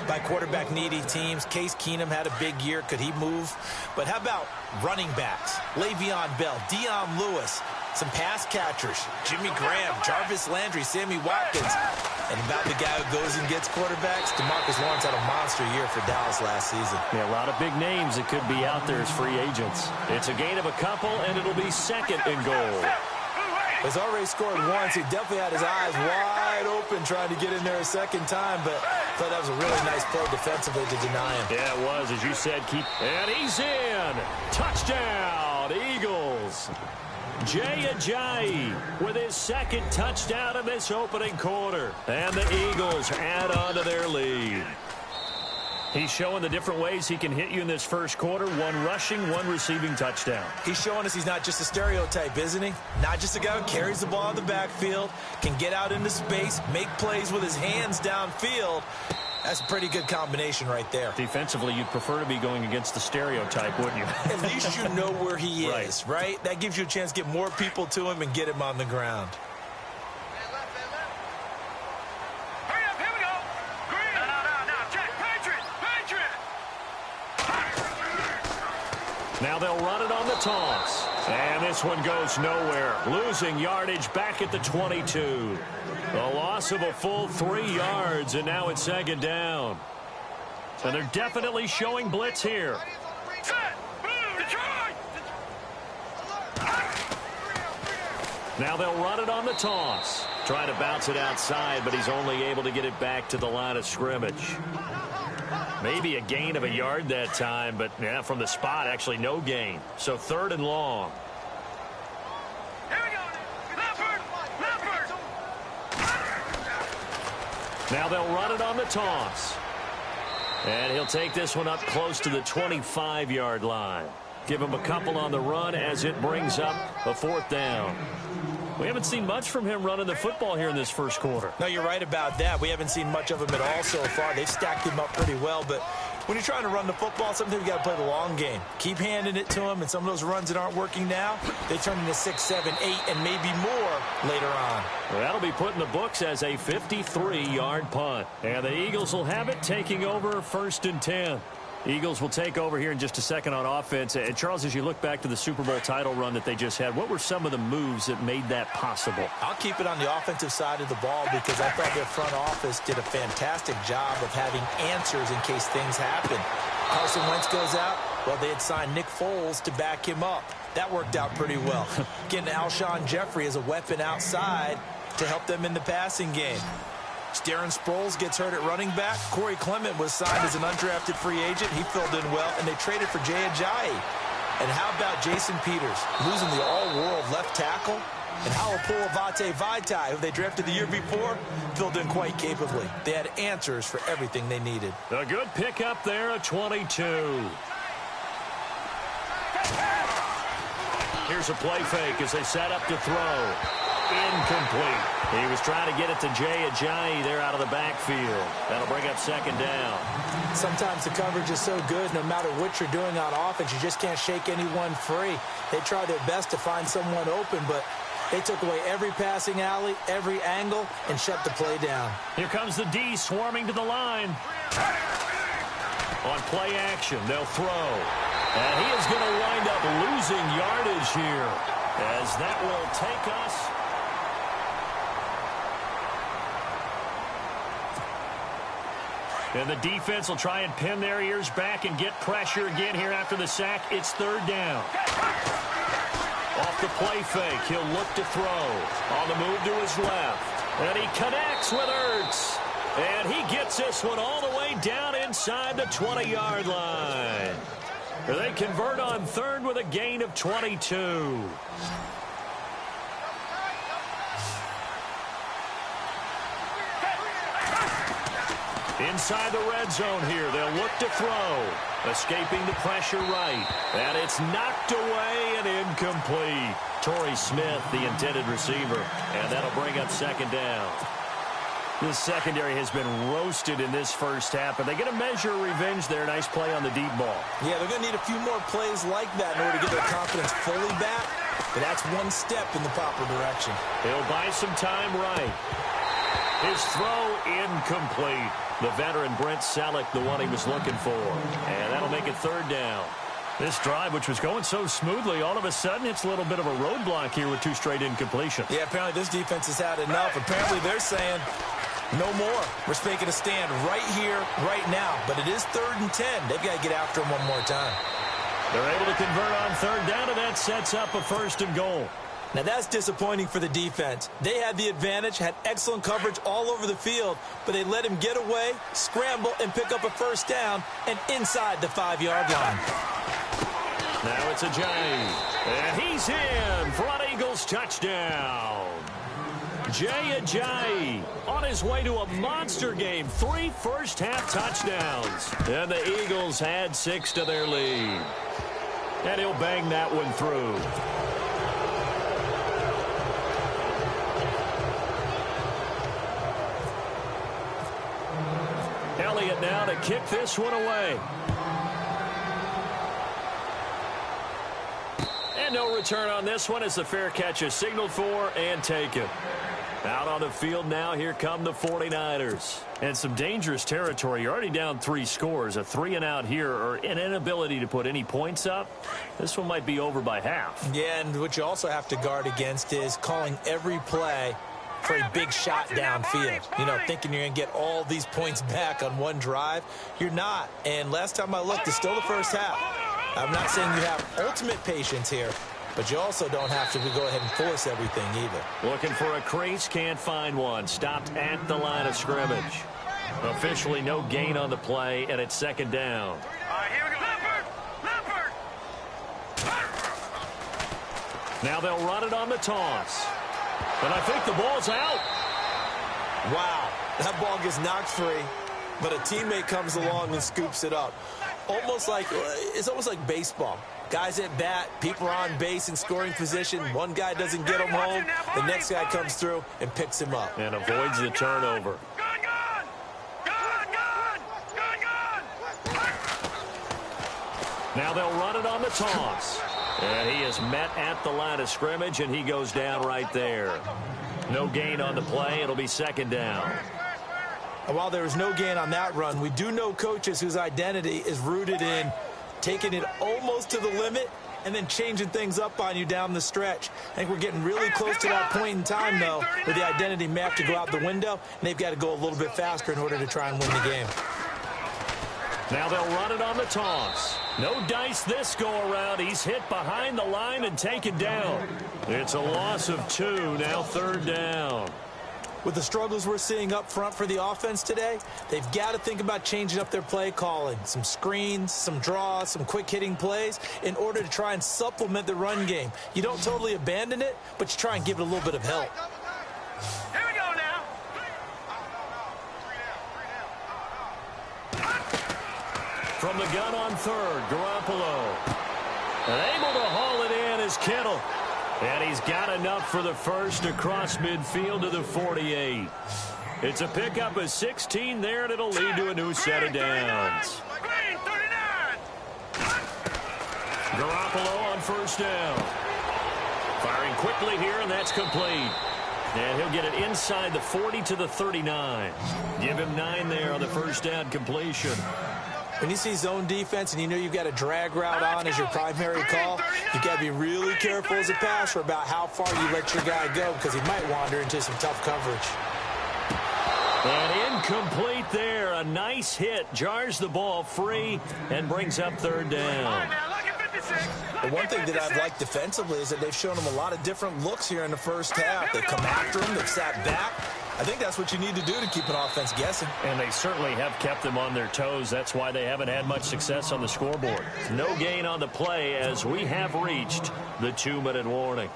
by quarterback-needy teams. Case Keenum had a big year. Could he move? But how about running backs? Le'Veon Bell, Dion Lewis, some pass catchers, Jimmy Graham, Jarvis Landry, Sammy Watkins. And about the guy who goes and gets quarterbacks, DeMarcus Lawrence had a monster year for Dallas last season. Yeah, a lot of big names that could be out there as free agents. It's a gain of a couple, and it'll be 2nd and goal. He's already scored once. He definitely had his eyes wide open trying to get in there a second time, but I thought that was a really nice play defensively to deny him. Yeah, it was. As you said, and he's in. Touchdown, Eagles. Jay Ajayi with his 2nd touchdown of this opening quarter. And the Eagles add on to their lead. He's showing the different ways he can hit you in this first quarter. 1 rushing, 1 receiving touchdown. He's showing us he's not just a stereotype, isn't he? Not just a guy who carries the ball in the backfield, can get out into space, make plays with his hands downfield. That's a pretty good combination right there. Defensively, you'd prefer to be going against the stereotype, wouldn't you? At least you know where he is, right? That gives you a chance to get more people to him and get him on the ground. Now they'll run it on the toss. And this one goes nowhere. Losing yardage back at the 22. A loss of a full 3 yards, and now it's 2nd down. And they're definitely showing blitz here. Now they'll run it on the toss. Trying to bounce it outside, but he's only able to get it back to the line of scrimmage. Maybe a gain of a yard that time, but yeah, from the spot, actually no gain. So 3rd and long. Here we go. Leopard. Now they'll run it on the toss. And he'll take this one up close to the 25-yard line. Give him a couple on the run as it brings up a 4th down. We haven't seen much from him running the football here in this first quarter. No, you're right about that. We haven't seen much of him at all so far. They've stacked him up pretty well, but when you're trying to run the football, sometimes you got to play the long game. Keep handing it to him, and some of those runs that aren't working now, they turn into 6, 7, 8, and maybe more later on. Well, that'll be put in the books as a 53-yard punt. And the Eagles will have it, taking over 1st and 10. Eagles will take over here in just a second on offense. And Charles, as you look back to the Super Bowl title run that they just had, what were some of the moves that made that possible? I'll keep it on the offensive side of the ball because I thought their front office did a fantastic job of having answers in case things happen. Carson Wentz goes out. Well, they had signed Nick Foles to back him up. That worked out pretty well. Getting Alshon Jeffrey as a weapon outside to help them in the passing game. Darren Sproles gets hurt at running back. Corey Clement was signed as an undrafted free agent. He filled in well, and they traded for Jay Ajayi. And how about Jason Peters losing the all-world left tackle? And Halapoulivaati Vaitai, who they drafted the year before, filled in quite capably. They had answers for everything they needed. A good pickup there at 22. Here's a play fake as they set up to throw. Incomplete. He was trying to get it to Jay Ajayi there out of the backfield. That'll bring up 2nd down. Sometimes the coverage is so good, no matter what you're doing on offense, you just can't shake anyone free. They try their best to find someone open, but they took away every passing alley, every angle, and shut the play down. Here comes the D swarming to the line. On play action, they'll throw. And he is going to wind up losing yardage here, as that will take us And the defense will try and pin their ears back and get pressure again here after the sack. It's third down. Off the play fake, he'll look to throw. On the move to his left. And he connects with Ertz. And he gets this one all the way down inside the 20-yard line. They convert on third with a gain of 22. Inside the red zone here, they'll look to throw. Escaping the pressure right. And it's knocked away and incomplete. Torrey Smith, the intended receiver. And that'll bring up second down. This secondary has been roasted in this first half, but they get a measure of revenge there. Nice play on the deep ball. Yeah, they're going to need a few more plays like that in order to get their confidence fully back. But that's one step in the proper direction. He'll buy some time right. His throw incomplete. The veteran Brent Selleck, the one he was looking for. And that'll make it third down. This drive, which was going so smoothly, all of a sudden it's a little bit of a roadblock here with two straight incompletions. Yeah, apparently this defense has had enough. Apparently they're saying no more. We're making a stand right here, right now. But it is 3rd and 10. They've got to get after him one more time. They're able to convert on third down, and that sets up a 1st and goal. Now, that's disappointing for the defense. They had the advantage, had excellent coverage all over the field, but they let him get away, scramble, and pick up a 1st down, and inside the 5-yard line. Now it's Ajayi, and he's in for an Eagles touchdown. Jay Ajayi on his way to a monster game. 3 first-half touchdowns. And the Eagles had 6 to their lead. And he'll bang that one through. Elliott now to kick this one away. And no return on this one as the fair catch is signaled for and taken. Out on the field now, here come the 49ers. And some dangerous territory. You're already down 3 scores. A 3-and-out here, or an inability to put any points up. This one might be over by half. Yeah, and what you also have to guard against is calling every play for a big shot downfield. You know, thinking you're going to get all these points back on one drive. You're not. And last time I looked, it's still the first half. I'm not saying you have ultimate patience here, but you also don't have to go ahead and force everything either. Looking for a crease, can't find one. Stopped at the line of scrimmage. Officially no gain on the play, and it's 2nd down. All right, here we go. Leopard! Now they'll run it on the toss. And I think the ball's out. Wow, that ball gets knocked free, but a teammate comes along and scoops it up. It's almost like baseball. Guys at bat, people are on base in scoring position. One guy doesn't get him home. The next guy comes through and picks him up. And avoids the turnover. Now they'll run it on the toss. And he is met at the line of scrimmage, and he goes down right there. No gain on the play. It'll be 2nd down. And while there was no gain on that run, we do know coaches whose identity is rooted in taking it almost to the limit and then changing things up on you down the stretch. I think we're getting really close to that point in time, though, where the identity may have to go out the window, and they've got to go a little bit faster in order to try and win the game. Now they'll run it on the toss. No dice this go-around. He's hit behind the line and taken down. It's a loss of 2, now 3rd down. With the struggles we're seeing up front for the offense today, they've got to think about changing up their play calling. Some screens, some draws, some quick-hitting plays in order to try and supplement the run game. You don't totally abandon it, but you try and give it a little bit of help. Here we go now. From the gun on 3rd, Garoppolo. And able to haul it in is Kittle. And he's got enough for the 1st across midfield to the 48. It's a pickup of 16 there, and it'll lead to a new set of downs. Garoppolo on 1st down. Firing quickly here, and that's complete. And he'll get it inside the 40 to the 39. Give him 9 there on the 1st down completion. When you see zone defense and you know you've got a drag route on as your primary call, you've got to be really careful as a passer about how far you let your guy go because he might wander into some tough coverage. And incomplete there. A nice hit. Jars the ball free and brings up third down. The one thing that I've liked defensively is that they've shown him a lot of different looks here in the first half. They've come after him. They've sat back. I think that's what you need to do to keep an offense guessing. And they certainly have kept them on their toes. That's why they haven't had much success on the scoreboard. No gain on the play as we have reached the 2-minute warning.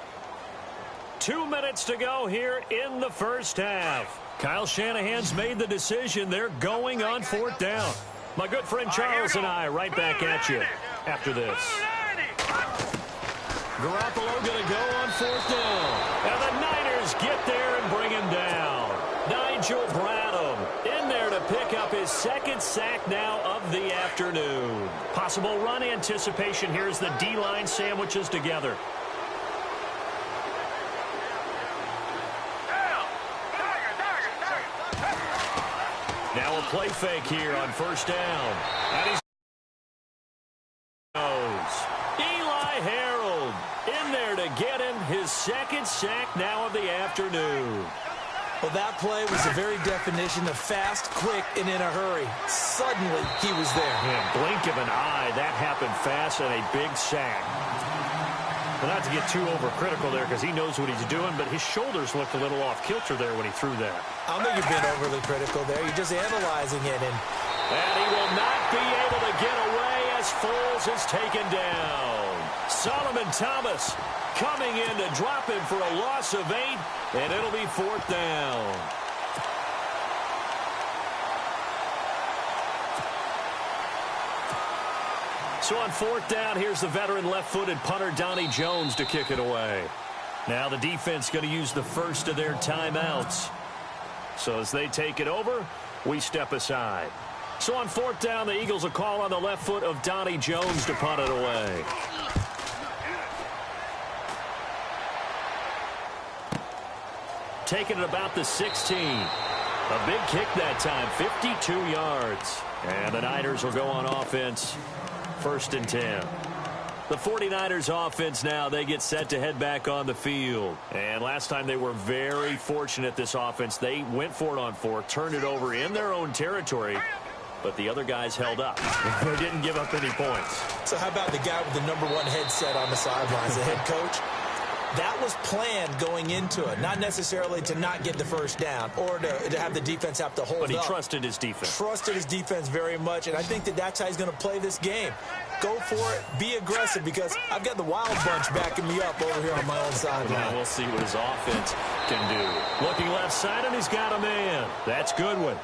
2 minutes to go here in the first half. Kyle Shanahan's made the decision. They're going on fourth down. My good friend Charles and I right back at you after this. Garoppolo going to go on fourth down. And the Niners get there and bring him down. Nigel Bradham in there to pick up his second sack now of the afternoon. Possible run anticipation here as the D-line sandwiches together. Now a play fake here on first down. And he's Eli Harold in there to get him his second sack now of the afternoon. Well, that play was the very definition of fast, quick, and in a hurry. Suddenly, he was there. Yeah, blink of an eye, that happened fast and a big sack. Well, not to get too overcritical there because he knows what he's doing, but his shoulders looked a little off kilter there when he threw that. I don't think you've been overly critical there. You're just analyzing it. And he will not be able to get away as Foles is taken down. Solomon Thomas coming in to drop him for a loss of 8, and it'll be fourth down. So on fourth down, here's the veteran left-footed punter Donnie Jones to kick it away. Now the defense going to use the first of their timeouts. So as they take it over, we step aside. So on fourth down, the Eagles will call on the left foot of Donnie Jones to punt it away. Taking it about the 16. A big kick that time, 52 yards. And the Niners will go on offense, 1st and 10. The 49ers offense now, they get set to head back on the field. And last time they were very fortunate, this offense. They went for it on 4, turned it over in their own territory, but the other guys held up. They didn't give up any points. So how about the guy with the #1 headset on the sidelines, the head coach? That was planned going into it, not necessarily to not get the first down or to have the defense have to hold up. But he trusted his defense. Trusted his defense very much, and I think that that's how he's going to play this game. Go for it, be aggressive, because I've got the wild bunch backing me up over here on my own sideline. Now we'll see what his offense can do. Looking left side, and he's got a man. That's Goodwin.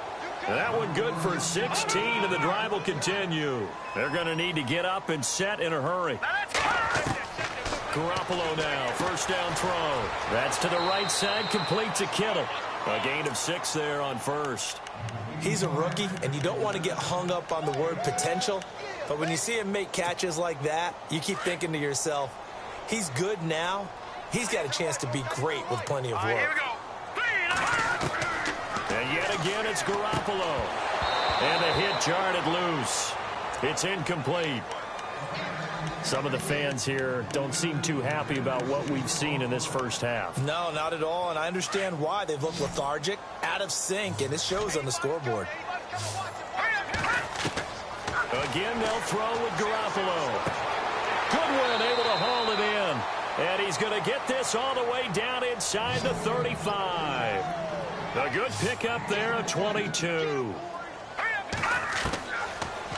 And that one good for 16, and the drive will continue. They're going to need to get up and set in a hurry. Garoppolo now, first down throw. That's to the right side, complete to Kittle. A gain of 6 there on first. He's a rookie, and you don't want to get hung up on the word potential. But when you see him make catches like that, you keep thinking to yourself, he's good now. He's got a chance to be great with plenty of work. Here we go. And yet again, it's Garoppolo. And the hit jarred it loose. It's incomplete. Some of the fans here don't seem too happy about what we've seen in this first half. No, not at all, and I understand why. They've looked lethargic, out of sync, and it shows on the scoreboard. Again, they'll throw with Garoppolo. Goodwin able to haul it in. And he's going to get this all the way down inside the 35. A good pickup there, a 22.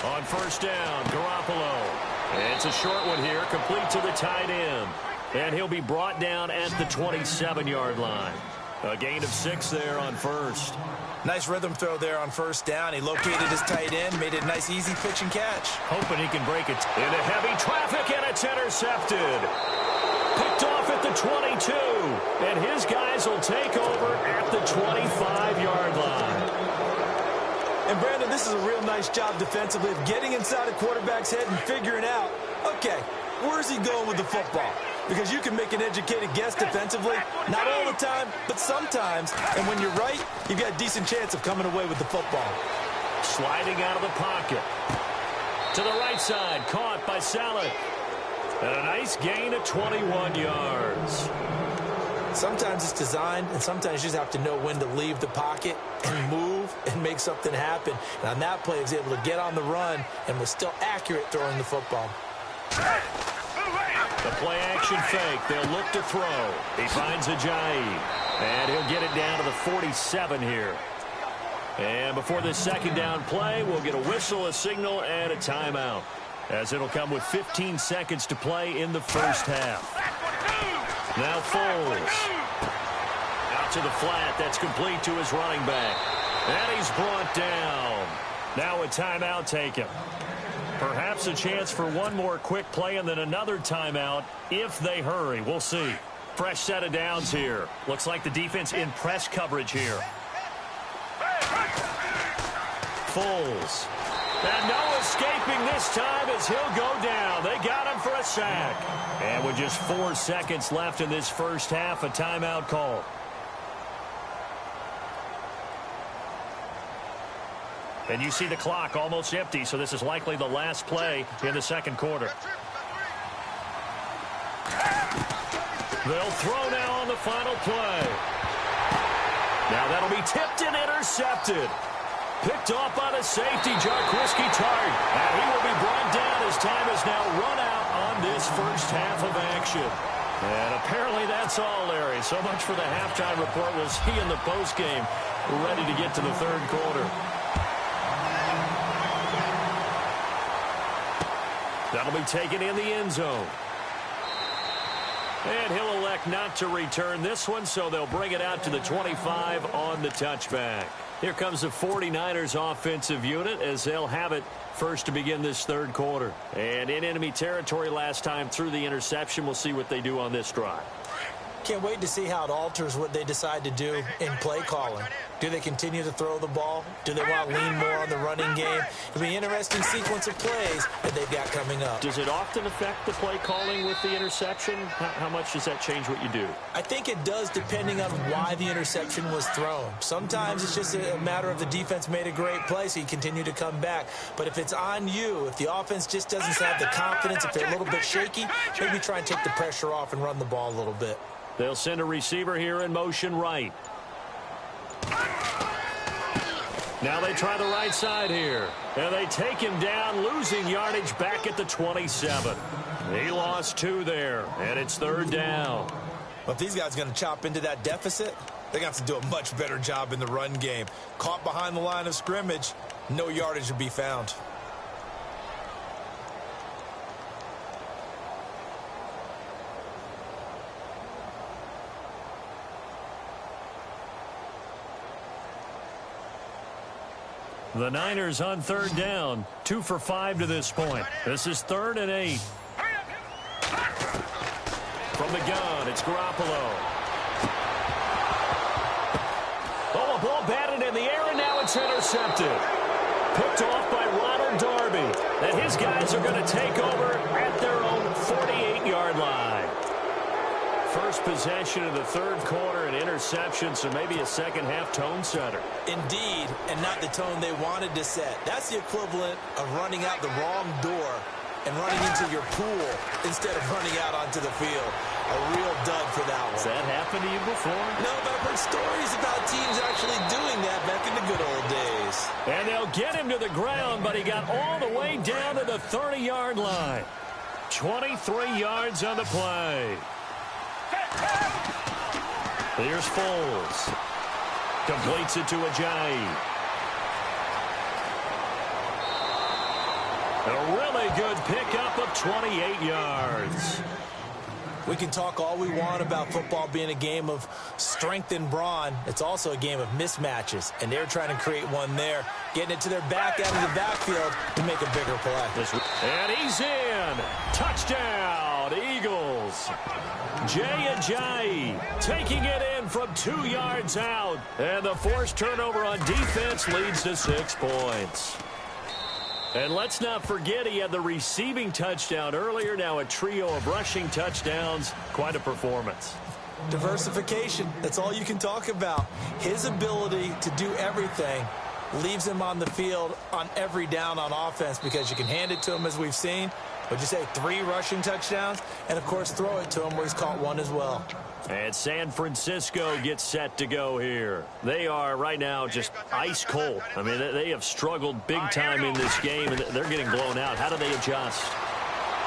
On first down, Garoppolo. It's a short one here, complete to the tight end. And he'll be brought down at the 27-yard line. A gain of 6 there on first. Nice rhythm throw there on first down. He located his tight end, made it a nice, easy pitch and catch. Hoping he can break it into heavy traffic, and it's intercepted. Picked off at the 22, and his guys will take over at the 25-yard line. And, Brandon, this is a real nice job defensively of getting inside a quarterback's head and figuring out, okay, where's he going with the football? Because you can make an educated guess defensively, not all the time, but sometimes. And when you're right, you've got a decent chance of coming away with the football. Sliding out of the pocket. To the right side, caught by Saleh. And a nice gain of 21 yards. Sometimes it's designed, and sometimes you just have to know when to leave the pocket and move and make something happen. And on that play, he was able to get on the run and was still accurate throwing the football. The play-action fake. They'll look to throw. He finds Ajayi, and he'll get it down to the 47 here. And before this second down play, we'll get a whistle, a signal, and a timeout, as it'll come with 15 seconds to play in the first half. Now Foles. Out to the flat. That's complete to his running back. And he's brought down. Now a timeout taken. Perhaps a chance for one more quick play and then another timeout if they hurry. We'll see. Fresh set of downs here. Looks like the defense in press coverage here. Foles. And no escaping this time as he'll go down. They got him for a sack. And with just 4 seconds left in this first half, a timeout call. And you see the clock almost empty, so this is likely the last play in the second quarter. They'll throw now on the final play. Now that'll be tipped and intercepted. Picked off by the safety, Jarquiski Tart. And he will be brought down as time is now run out on this first half of action. And apparently that's all, Larry. So much for the halftime report. We'll see in the postgame. Ready to get to the third quarter. That'll be taken in the end zone. And he'll elect not to return this one, so they'll bring it out to the 25 on the touchback. Here comes the 49ers offensive unit as they'll have it first to begin this third quarter. And in enemy territory last time through the interception. We'll see what they do on this drive. Can't wait to see how it alters what they decide to do in play calling. Do they continue to throw the ball? Do they want to lean more on the running game? It'll be an interesting sequence of plays that they've got coming up. Does it often affect the play calling with the interception? How much does that change what you do? I think it does, depending on why the interception was thrown. Sometimes it's just a matter of the defense made a great play, so you continue to come back. But if it's on you, if the offense just doesn't have the confidence, if they're a little bit shaky, maybe try and take the pressure off and run the ball a little bit. They'll send a receiver here in motion right. Now they try the right side here. And they take him down, losing yardage back at the 27. He lost 2 there, and it's third down. Well, if these guys are going to chop into that deficit, they're going to have to do a much better job in the run game. Caught behind the line of scrimmage, no yardage to be found. The Niners on third down, 2 for 5 to this point. This is 3rd and 8. From the gun, it's Garoppolo. Oh, a ball batted in the air, and now it's intercepted. Picked off by Ronald Darby. And his guys are going to take over at their own 48-yard line. First possession of the third quarter, an interception, so maybe a second-half tone setter. Indeed, and not the tone they wanted to set. That's the equivalent of running out the wrong door and running into your pool instead of running out onto the field. A real dud for that one. Has that happened to you before? No, but I've heard stories about teams actually doing that back in the good old days. And they'll get him to the ground, but he got all the way down to the 30-yard line. 23 yards on the play. Here's Foles. Completes it to Ajayi. A really good pickup of 28 yards. We can talk all we want about football being a game of strength and brawn. It's also a game of mismatches, and they're trying to create one there, getting it to their back out of the backfield to make a bigger play. And he's in. Touchdown, Eagles. Jay Ajayi taking it in from 2 yards out. And the forced turnover on defense leads to 6 points. And let's not forget he had the receiving touchdown earlier. Now a trio of rushing touchdowns. Quite a performance. Diversification. That's all you can talk about. His ability to do everything leaves him on the field on every down on offense because you can hand it to him as we've seen. Would you say 3 rushing touchdowns? And, of course, throw it to him where he's caught 1 as well. And San Francisco gets set to go here. They are right now just ice cold. I mean, they have struggled big time in this game, and they're getting blown out. How do they adjust?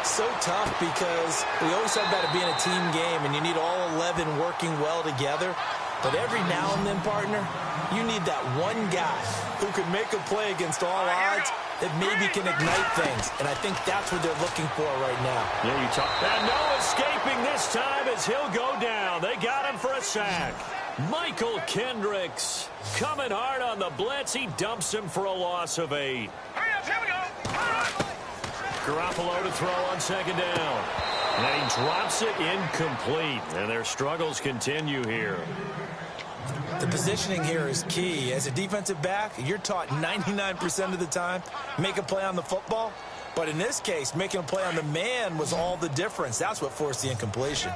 So tough because we always talk about it being a team game, and you need all 11 working well together. But every now and then, partner, you need that one guy who can make a play against all odds that maybe can ignite things. And I think that's what they're looking for right now. Yeah, you talk. And no escaping this time as he'll go down. They got him for a sack. Michael Kendricks coming hard on the blitz. He dumps him for a loss of 8. Here we go. Garoppolo to throw on second down. And he drops it incomplete. And their struggles continue here. The positioning here is key. As a defensive back, you're taught 99% of the time, make a play on the football. But in this case, making a play on the man was all the difference. That's what forced the incompletion.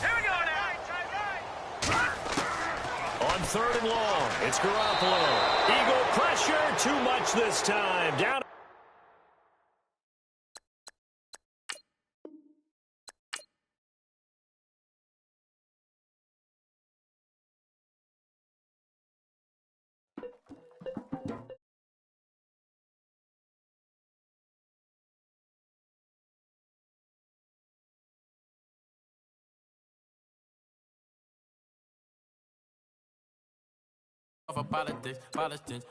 Here we go now. On third and long, it's Garoppolo. Eagle pressure, too much this time. Down. For politics,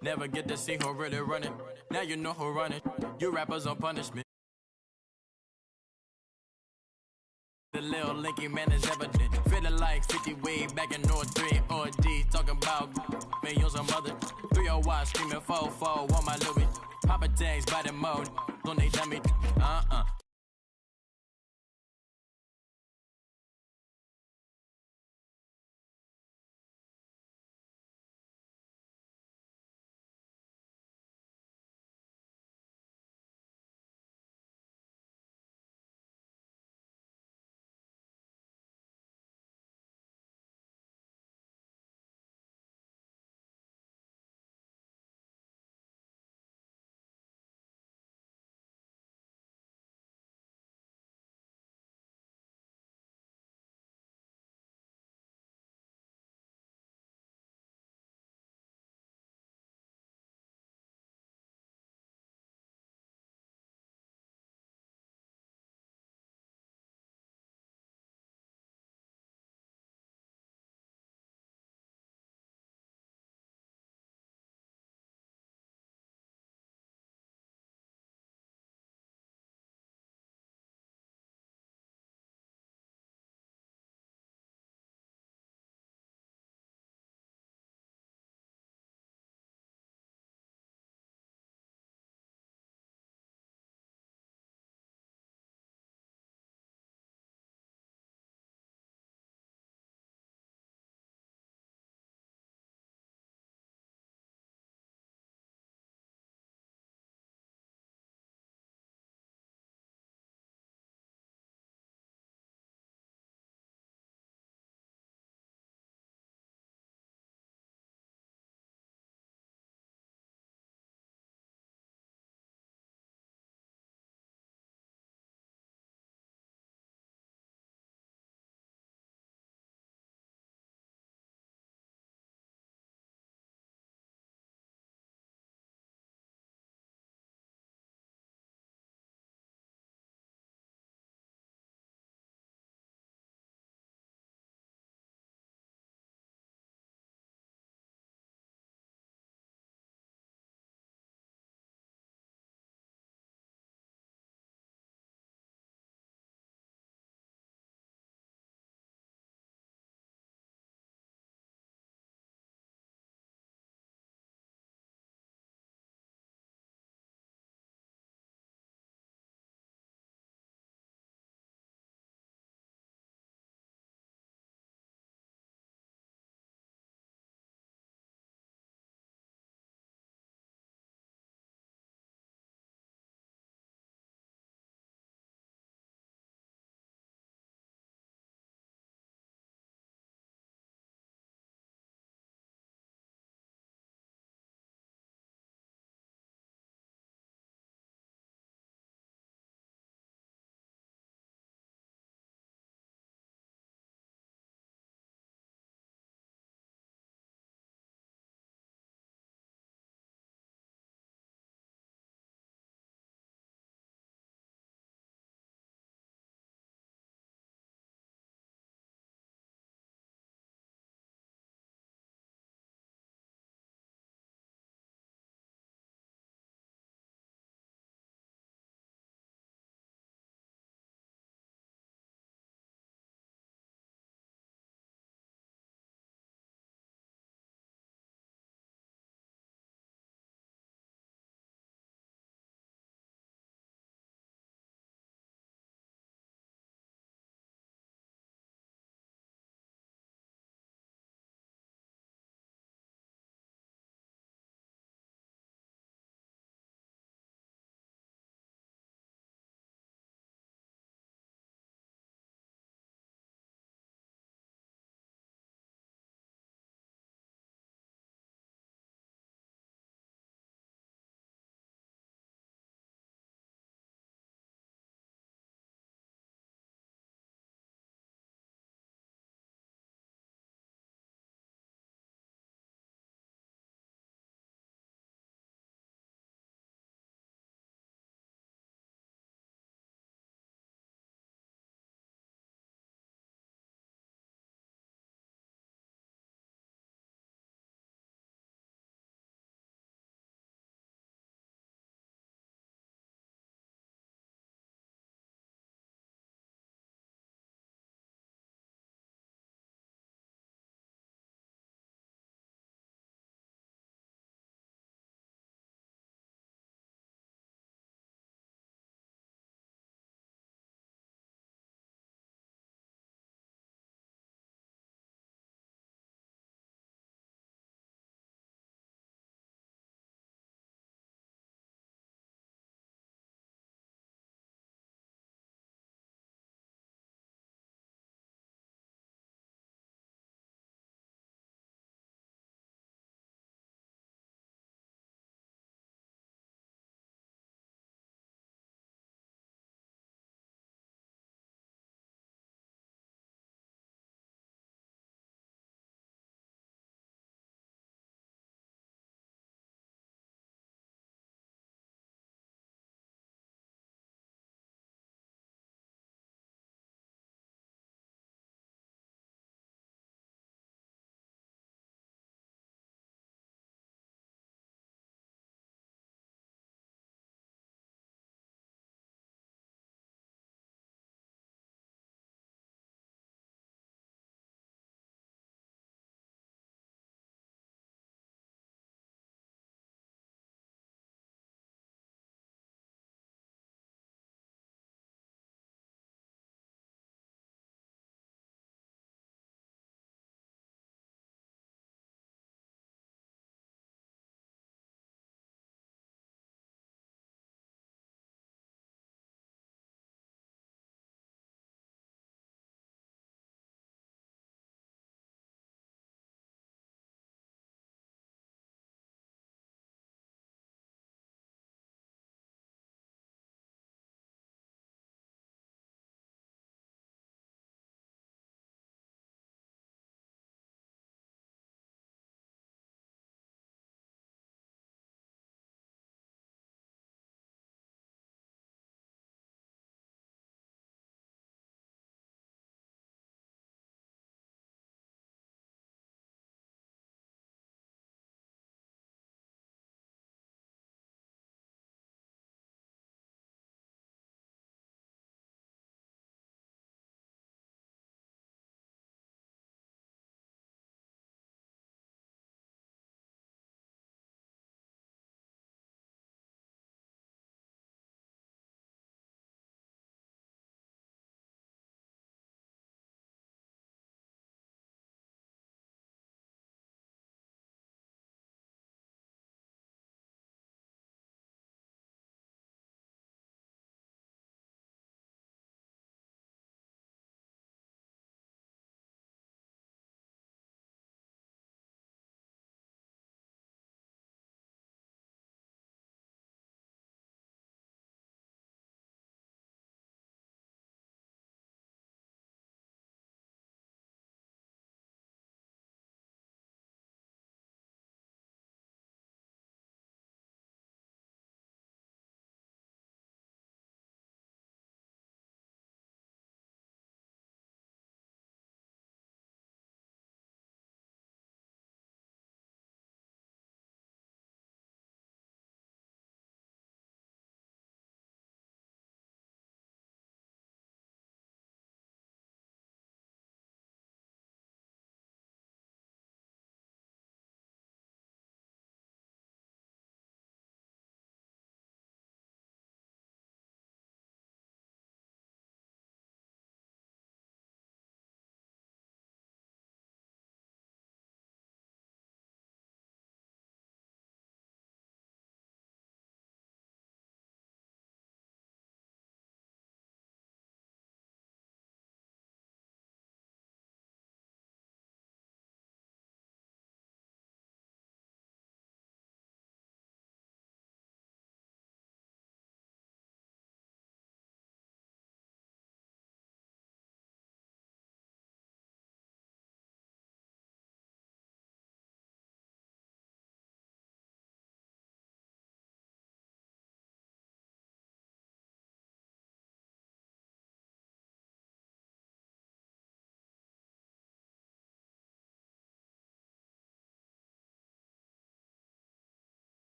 never get to see who really running. Now you know who running. You rappers on punishment. The little linky man is evident. Feeling like 50 way back in North 3 or D. Talking about me on some other 301 screaming 4-4 on my Louis. Papa tags by the mode. Don't they dummy?